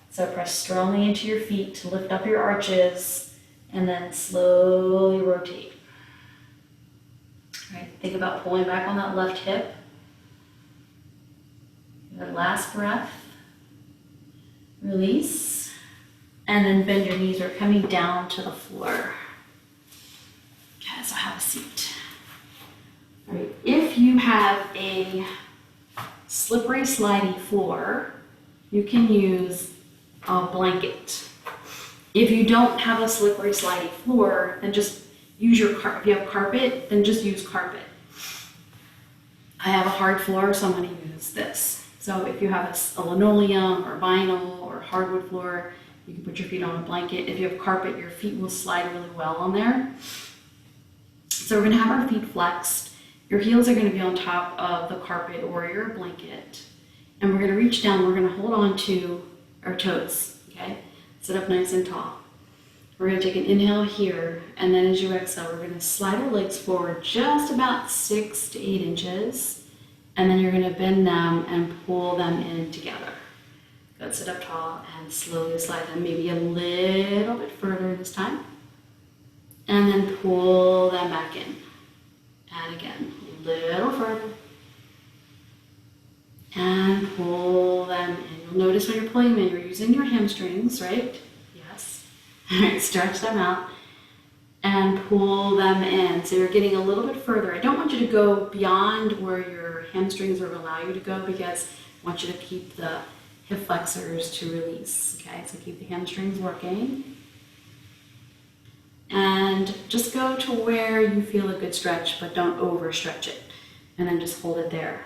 So press strongly into your feet to lift up your arches and then slowly rotate. All right, think about pulling back on that left hip. Your last breath. Release. And then bend your knees. We're coming down to the floor. Okay, so have a seat. All right, if you have a slippery, slidey floor, you can use a blanket. If you don't have a slippery, slidey floor, then just use your carpet. If you have carpet, then just use carpet. I have a hard floor, so I'm going to use this. So if you have a linoleum or vinyl or hardwood floor, you can put your feet on a blanket. If you have carpet, your feet will slide really well on there. So we're going to have our feet flexed. Your heels are going to be on top of the carpet or your blanket. And we're going to reach down. We're going to hold on to our toes. Okay? Sit up nice and tall. We're going to take an inhale here. And then as you exhale, we're going to slide our legs forward just about 6 to 8 inches. And then you're going to bend them and pull them in together. Good. Sit up tall and slowly slide them maybe a little bit further this time. And then pull them back in. And again, a little further. And pull them in. You'll notice when you're pulling them in, you're using your hamstrings, right? Yes. All right, stretch them out and pull them in. So you're getting a little bit further. I don't want you to go beyond where your hamstrings will allow you to go because I want you to keep the hip flexors to release. Okay, so keep the hamstrings working. And just go to where you feel a good stretch, but don't overstretch it. And then just hold it there.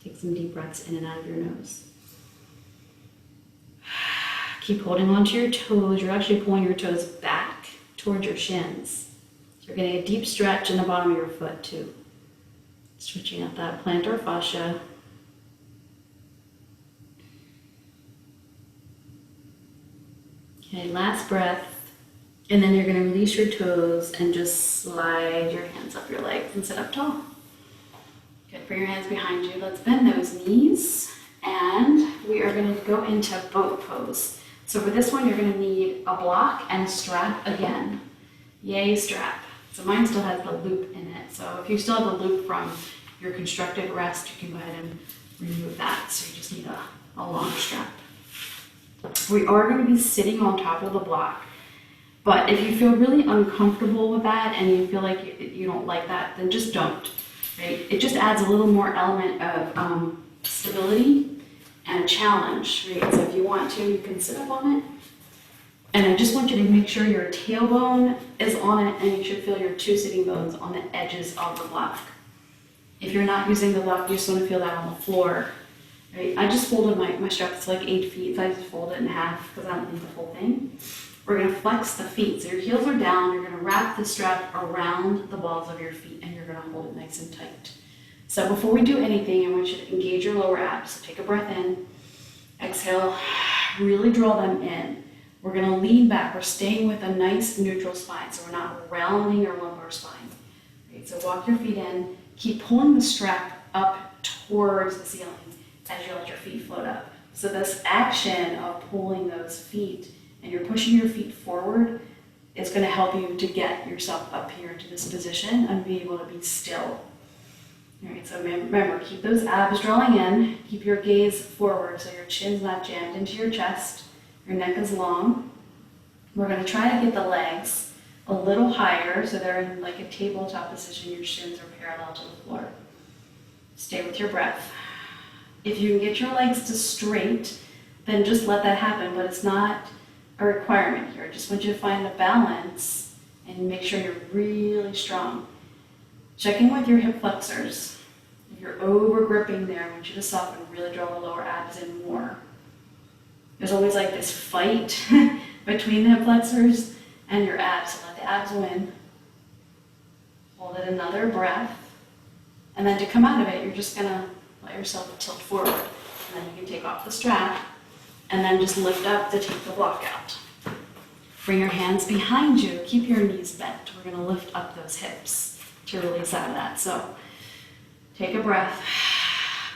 Take some deep breaths in and out of your nose. Keep holding onto your toes. You're actually pulling your toes back towards your shins. You're getting a deep stretch in the bottom of your foot too. Stretching out that plantar fascia. Okay, last breath. And then you're going to release your toes and just slide your hands up your legs and sit up tall. Good, bring your hands behind you. Let's bend those knees. And we are going to go into boat pose. So for this one, you're going to need a block and a strap again. Yay, strap. So mine still has the loop in it. So if you still have the loop from your constructed rest, you can go ahead and remove that. So you just need a long strap. We are going to be sitting on top of the block. But if you feel really uncomfortable with that and you feel like you don't like that, then just don't. Right? It just adds a little more element of stability and a challenge. Right? So if you want to, you can sit up on it. And I just want you to make sure your tailbone is on it and you should feel your 2 sitting bones on the edges of the block. If you're not using the block, you just want to feel that on the floor. Right? I just folded my strap to like 8 feet, so I just fold it in half because I don't need the whole thing. We're going to flex the feet. So your heels are down. You're going to wrap the strap around the balls of your feet and you're going to hold it nice and tight. So before we do anything, I want you to engage your lower abs. So take a breath in, exhale, really draw them in. We're going to lean back. We're staying with a nice neutral spine. So we're not rounding our lumbar spine. Right, so walk your feet in. Keep pulling the strap up towards the ceiling as you let your feet float up. So this action of pulling those feet and you're pushing your feet forward, it's going to help you to get yourself up here into this position and be able to be still. All right, so remember, keep those abs drawing in, keep your gaze forward so your chin's not jammed into your chest, your neck is long. We're going to try to get the legs a a little higher, so they're in like a tabletop position. Your shins are parallel to the floor. Stay with your breath. If you can get your legs to straight, then just let that happen, but it's not a requirement here. I just want you to find a balance and make sure you're really strong. Check in with your hip flexors. If you're over gripping there, I want you to soften, really draw the lower abs in more. There's always like this fight between the hip flexors and your abs, so let the abs win. Hold it another breath. And then to come out of it, you're just gonna let yourself tilt forward. And then you can take off the strap and then just lift up to take the block out. Bring your hands behind you, keep your knees bent. We're gonna lift up those hips to release out of that. So take a breath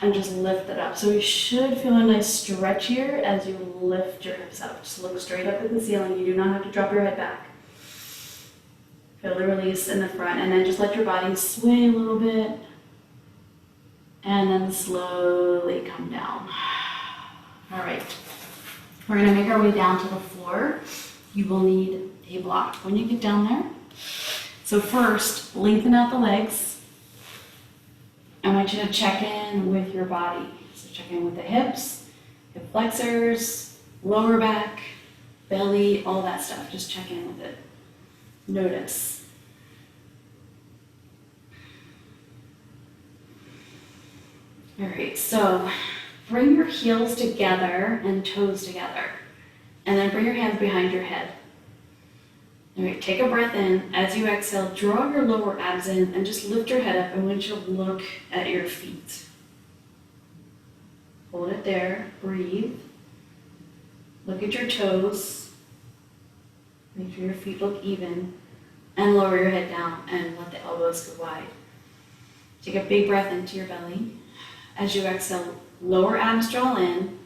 and just lift it up. So you should feel a nice stretch here as you lift your hips up. Just look straight up at the ceiling. You do not have to drop your head back. Feel the release in the front, and then just let your body sway a little bit and then slowly come down. All right, we're gonna make our way down to the floor. You will need a block when you get down there. So first, lengthen out the legs. I want you to check in with your body. So check in with the hips, hip flexors, lower back, belly, all that stuff. Just check in with it. Notice. All right, so bring your heels together and toes together. And then bring your hands behind your head. All right, take a breath in. As you exhale, draw your lower abs in and just lift your head up. I want you to look at your feet. Hold it there, breathe. Look at your toes. Make sure your feet look even. And lower your head down and let the elbows go wide. Take a big breath into your belly. As you exhale, lower abs draw in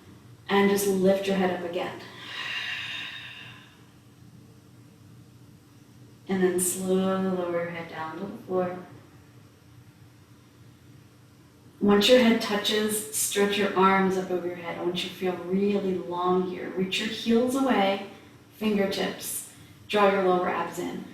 and just lift your head up again. And then slowly lower your head down to the floor. Once your head touches, stretch your arms up over your head. I want you to feel really long here. Reach your heels away, fingertips. Draw your lower abs in.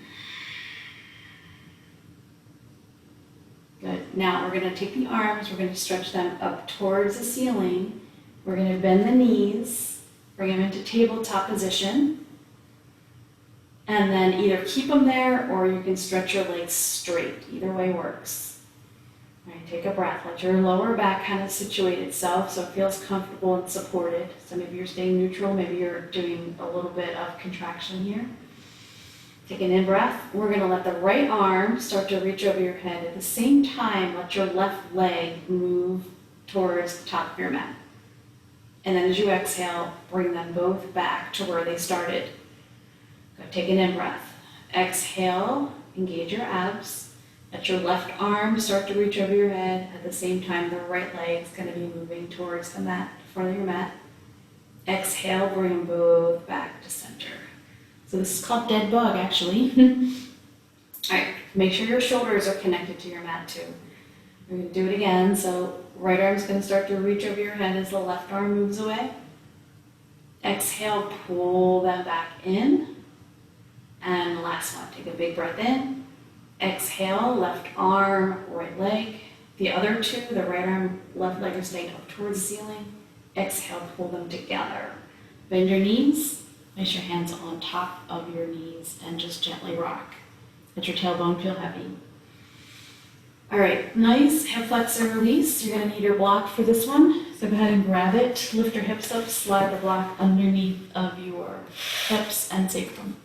Good. Now we're going to take the arms, we're going to stretch them up towards the ceiling. We're going to bend the knees, bring them into tabletop position. And then either keep them there or you can stretch your legs straight. Either way works. All right, take a breath. Let your lower back kind of situate itself so it feels comfortable and supported. So maybe you're staying neutral, maybe you're doing a little bit of contraction here. Take an in breath. We're going to let the right arm start to reach over your head. At the same time, let your left leg move towards the top of your mat. And then as you exhale, bring them both back to where they started. Go take an in breath. Exhale, engage your abs. Let your left arm start to reach over your head. At the same time, the right leg is going to be moving towards the mat, the front of your mat. Exhale, bring them both back to center. So this is called dead bug, actually. All right, make sure your shoulders are connected to your mat too. We're going to do it again. So right arm's going to start to reach over your head as the left arm moves away. Exhale, pull them back in. And the last one, take a big breath in. Exhale, left arm, right leg. The other two, the right arm, left leg are staying up towards the ceiling. Exhale, pull them together. Bend your knees. Place your hands on top of your knees and just gently rock. Let your tailbone feel heavy. All right, nice hip flexor release. You're gonna need your block for this one. So go ahead and grab it, lift your hips up, slide the block underneath of your hips and sacrum.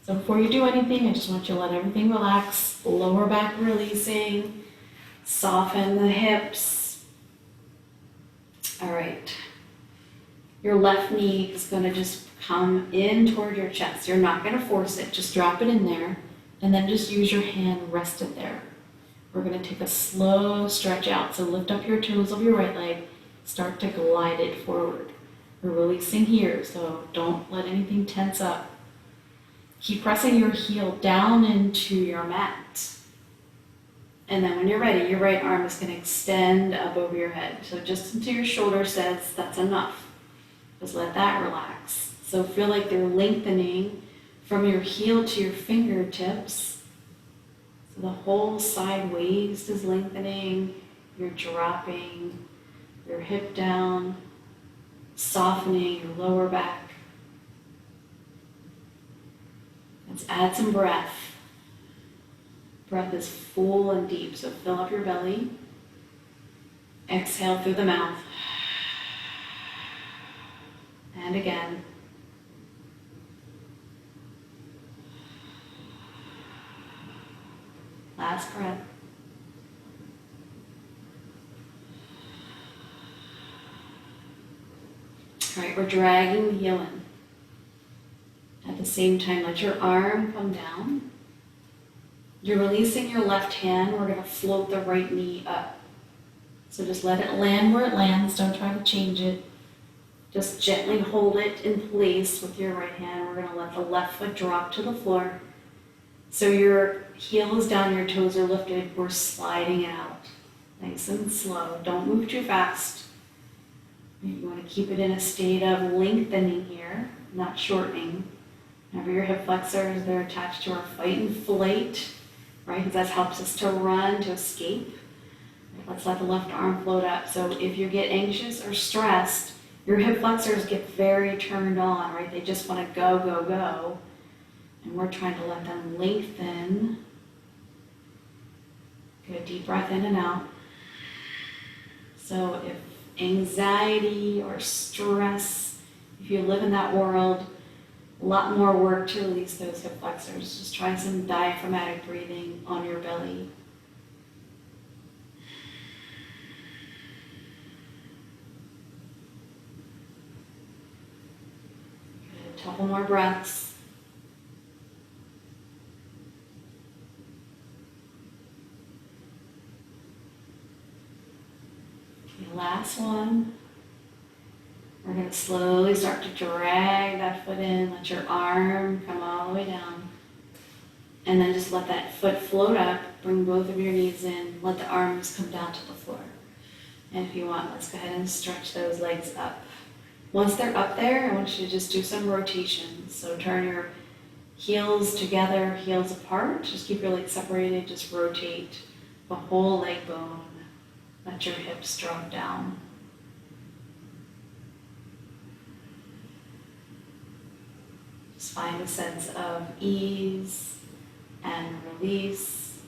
So before you do anything, I just want you to let everything relax. Lower back releasing, soften the hips. All right. Your left knee is gonna just come in toward your chest. You're not gonna force it, just drop it in there, and then just use your hand rested there. We're gonna take a slow stretch out. So lift up your toes of your right leg, start to glide it forward. We're releasing here, so don't let anything tense up. Keep pressing your heel down into your mat. And then when you're ready, your right arm is gonna extend up over your head. So just until your shoulder says that's enough. Just let that relax. So feel like they're lengthening from your heel to your fingertips. So the whole side waist is lengthening. You're dropping your hip down, softening your lower back. Let's add some breath. Breath is full and deep, so fill up your belly. Exhale through the mouth. And again. Last breath. All right, we're dragging the heel in. At the same time, let your arm come down. You're releasing your left hand. We're going to float the right knee up. So just let it land where it lands. Don't try to change it. Just gently hold it in place with your right hand. We're going to let the left foot drop to the floor. So your heel is down, your toes are lifted. We're sliding it out. Nice and slow. Don't move too fast. You want to keep it in a state of lengthening here, not shortening. Remember your hip flexors, they're attached to our fight and flight, right? Because that helps us to run, to escape. Let's let the left arm float up. So if you get anxious or stressed, your hip flexors get very turned on, right? They just want to go, go, go. And we're trying to let them lengthen. Get a deep breath in and out. So if anxiety or stress, if you live in that world, a lot more work to release those hip flexors. Just try some diaphragmatic breathing on your belly. Good. A couple more breaths. Okay, last one. We're going to slowly start to drag that foot in. Let your arm come all the way down. And then just let that foot float up. Bring both of your knees in. Let the arms come down to the floor. And if you want, let's go ahead and stretch those legs up. Once they're up there, I want you to just do some rotations. So turn your heels together, heels apart. Just keep your legs separated. Just rotate the whole leg bone. Let your hips drop down. Just find a sense of ease and release.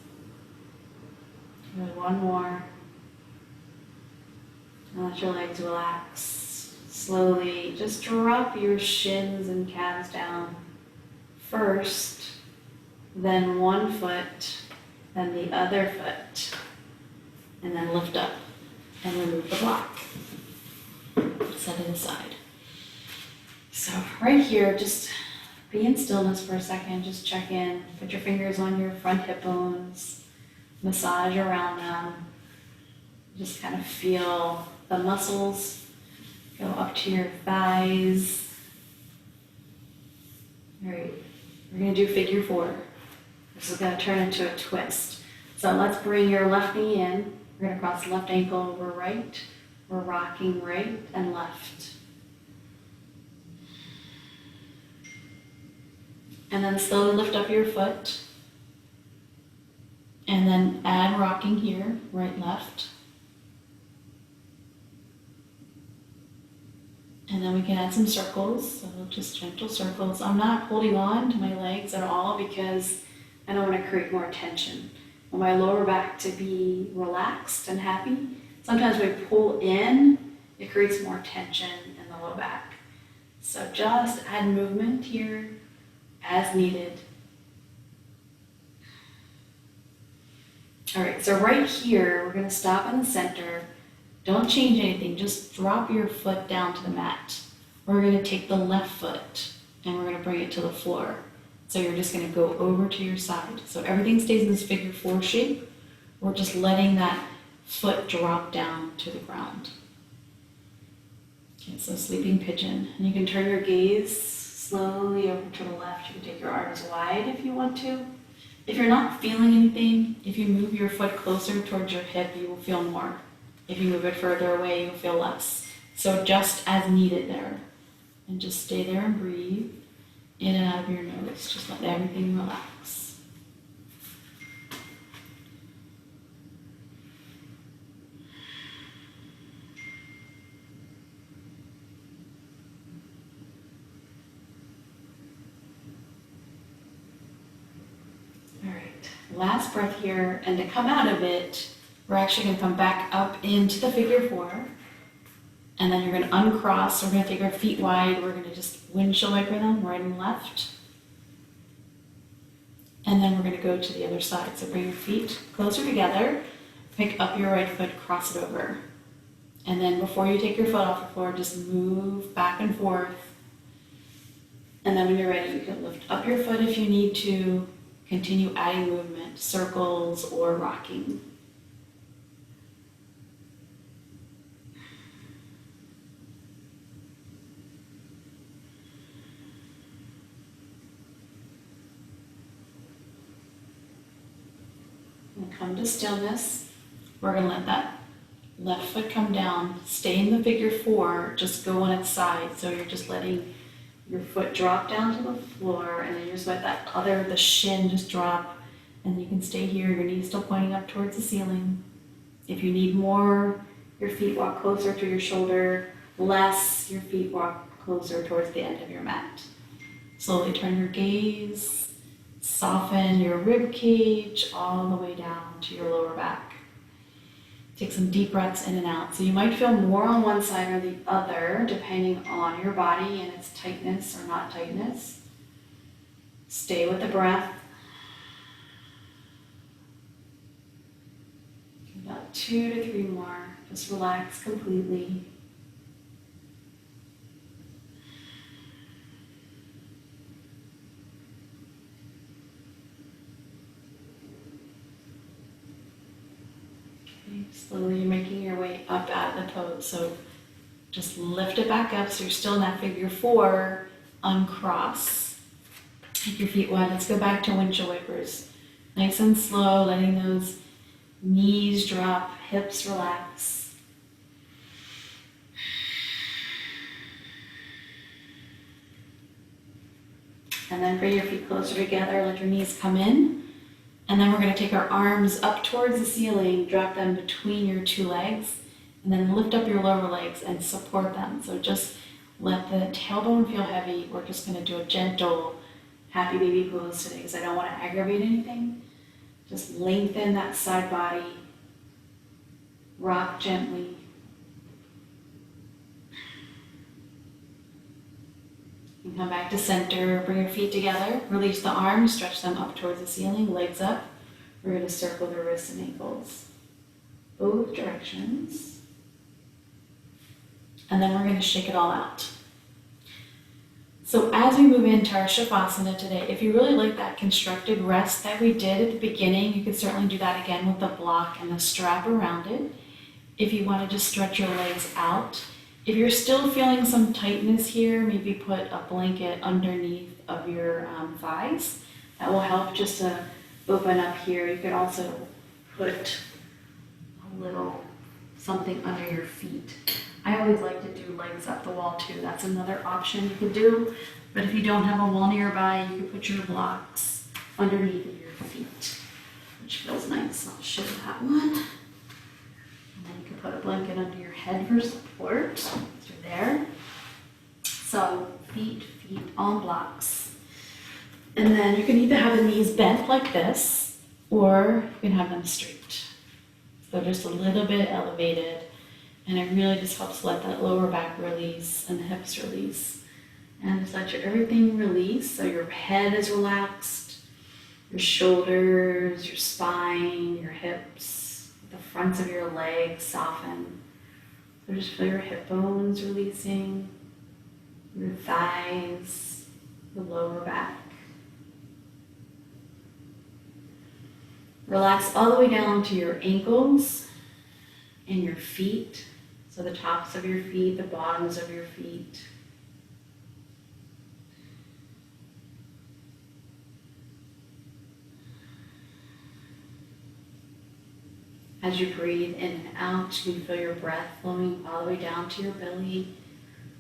Good, one more. And let your legs relax. Slowly, just drop your shins and calves down first, then one foot, then the other foot, and then lift up and remove the block. Set it aside. So right here, just be in stillness for a second, just check in. Put your fingers on your front hip bones, massage around them. Just kind of feel the muscles go up to your thighs. All right, we're gonna do figure four. This is gonna turn into a twist. So let's bring your left knee in. We're gonna cross the left ankle over right. We're rocking right and left. And then slowly lift up your foot. And then add rocking here, right, left. And then we can add some circles, so just gentle circles. I'm not holding on to my legs at all because I don't want to create more tension. I want my lower back to be relaxed and happy. Sometimes when we pull in, it creates more tension in the low back. So just add movement here as needed. All right, so right here, we're gonna stop in the center. Don't change anything, just drop your foot down to the mat. We're gonna take the left foot and we're gonna bring it to the floor. So you're just gonna go over to your side. So everything stays in this figure four shape. We're just letting that foot drop down to the ground. Okay, so sleeping pigeon. And you can turn your gaze slowly over to the left. You can take your arms wide if you want to. If you're not feeling anything, if you move your foot closer towards your hip, you will feel more. If you move it further away, you'll feel less. So just as needed there. And just stay there and breathe in and out of your nose. toes. Just let everything relax. All right, last breath here, and to come out of it, we're actually going to come back up into the figure 4. And then you're going to uncross. We're going to take our feet wide. We're going to just windshield wiper them right and left. And then we're going to go to the other side. So bring your feet closer together. Pick up your right foot, cross it over. And then before you take your foot off the floor, just move back and forth. And then when you're ready, you can lift up your foot if you need to. Continue adding movement, circles or rocking. And come to stillness. We're going to let that left foot come down. Stay in the figure 4. Just go on its side. So you're just letting your foot drop down to the floor, and then you just let the shin just drop. And you can stay here. Your knees still pointing up towards the ceiling. If you need more, your feet walk closer to your shoulder. Less, your feet walk closer towards the end of your mat. Slowly turn your gaze. Soften your rib cage all the way down to your lower back. Take some deep breaths in and out. So you might feel more on one side or the other depending on your body and its tightness or not tightness. Stay with the breath. About 2 to 3 more. Just relax completely. Slowly making your way up out of the toes. So just lift it back up so you're still in that figure 4. Uncross. Take your feet wide. Let's go back to windshield wipers. Nice and slow, letting those knees drop, hips relax. And then bring your feet closer together, let your knees come in. And then we're going to take our arms up towards the ceiling, drop them between your 2 legs, and then lift up your lower legs and support them. So just let the tailbone feel heavy. We're just going to do a gentle happy baby pose today because I don't want to aggravate anything. Just lengthen that side body, rock gently. And come back to center, bring your feet together, release the arms, stretch them up towards the ceiling, legs up. We're going to circle the wrists and ankles, both directions. And then we're going to shake it all out. So as we move into our Shavasana today, if you really like that constructed rest that we did at the beginning, you could certainly do that again with the block and the strap around it. If you want to just stretch your legs out. If you're still feeling some tightness here, maybe put a blanket underneath of your thighs. That will help just to open up here. You could also put a little something under your feet. I always like to do legs up the wall too. That's another option you could do. But if you don't have a wall nearby, you can put your blocks underneath of your feet, which feels nice. I'll show you that one. You can put a blanket under your head for support through there. So feet on blocks. And then you can either have the knees bent like this, or you can have them straight. So just a little bit elevated. And it really just helps let that lower back release and the hips release. And just let everything release. So your head is relaxed, your shoulders, your spine, your hips, the fronts of your legs soften. So just feel your hip bones releasing, your thighs, the lower back. Relax all the way down to your ankles and your feet. So the tops of your feet, the bottoms of your feet. As you breathe in and out, you can feel your breath flowing all the way down to your belly,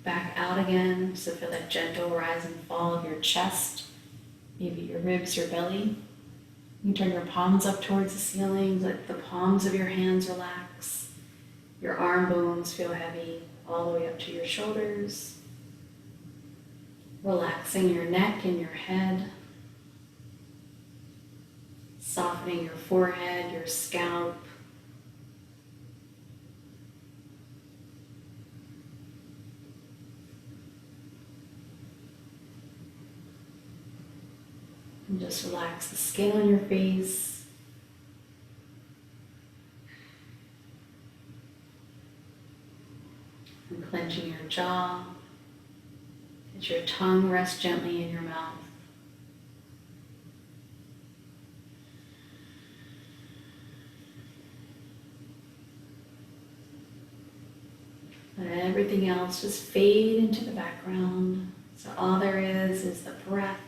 back out again. So feel that gentle rise and fall of your chest. maybe your ribs, your belly. You can turn your palms up towards the ceiling, let the palms of your hands relax. Your arm bones feel heavy all the way up to your shoulders. Relaxing your neck and your head. Softening your forehead, your scalp. And just relax the skin on your face. And clenching your jaw. Let your tongue rest gently in your mouth. Let everything else just fade into the background. So all there is the breath.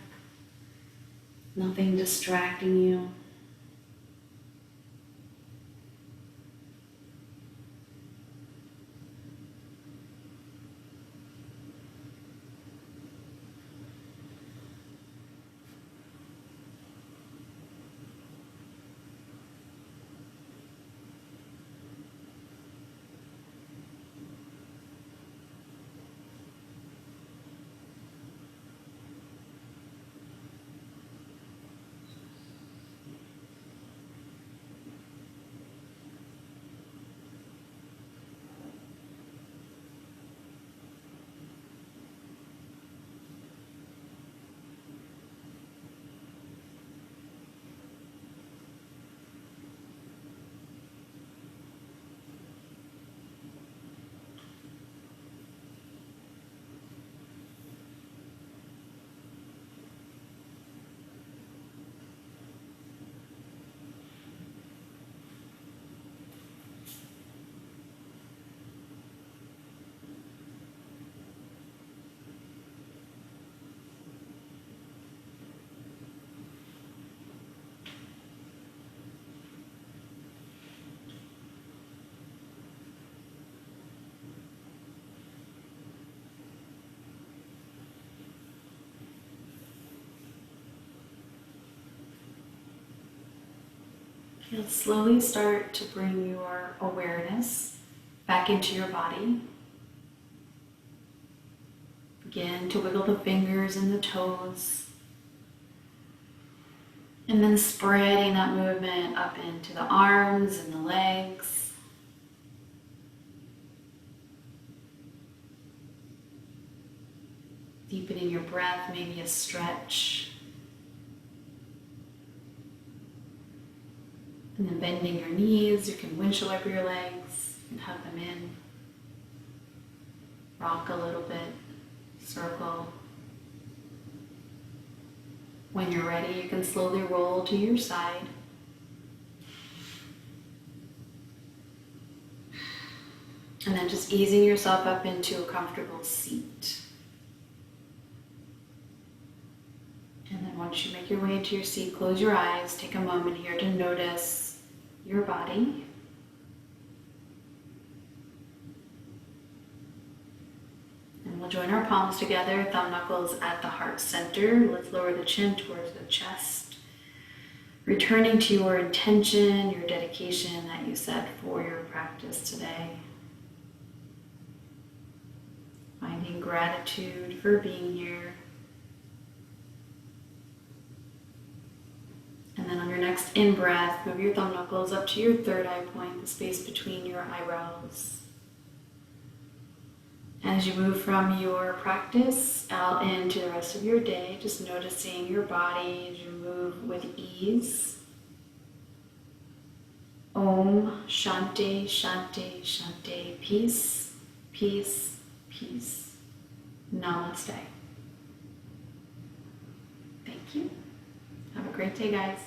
Nothing distracting you. You'll slowly start to bring your awareness back into your body. Begin to wiggle the fingers and the toes. And then spreading that movement up into the arms and the legs. Deepening your breath, maybe a stretch. And then bending your knees, you can windshield wiper your legs and hug them in. Rock a little bit, circle. When you're ready, you can slowly roll to your side. And then just easing yourself up into a comfortable seat. And then once you make your way into your seat, close your eyes. Take a moment here to notice your body. And we'll join our palms together, thumb knuckles at the heart center. Let's lower the chin towards the chest. Returning to your intention, your dedication that you set for your practice today. Finding gratitude for being here. And then on your next in-breath, move your thumb knuckles up to your third eye point, the space between your eyebrows. As you move from your practice out into the rest of your day, just noticing your body as you move with ease. Om Shanti Shanti Shanti. Peace, peace, peace. Namaste. Thank you. Have a great day, guys.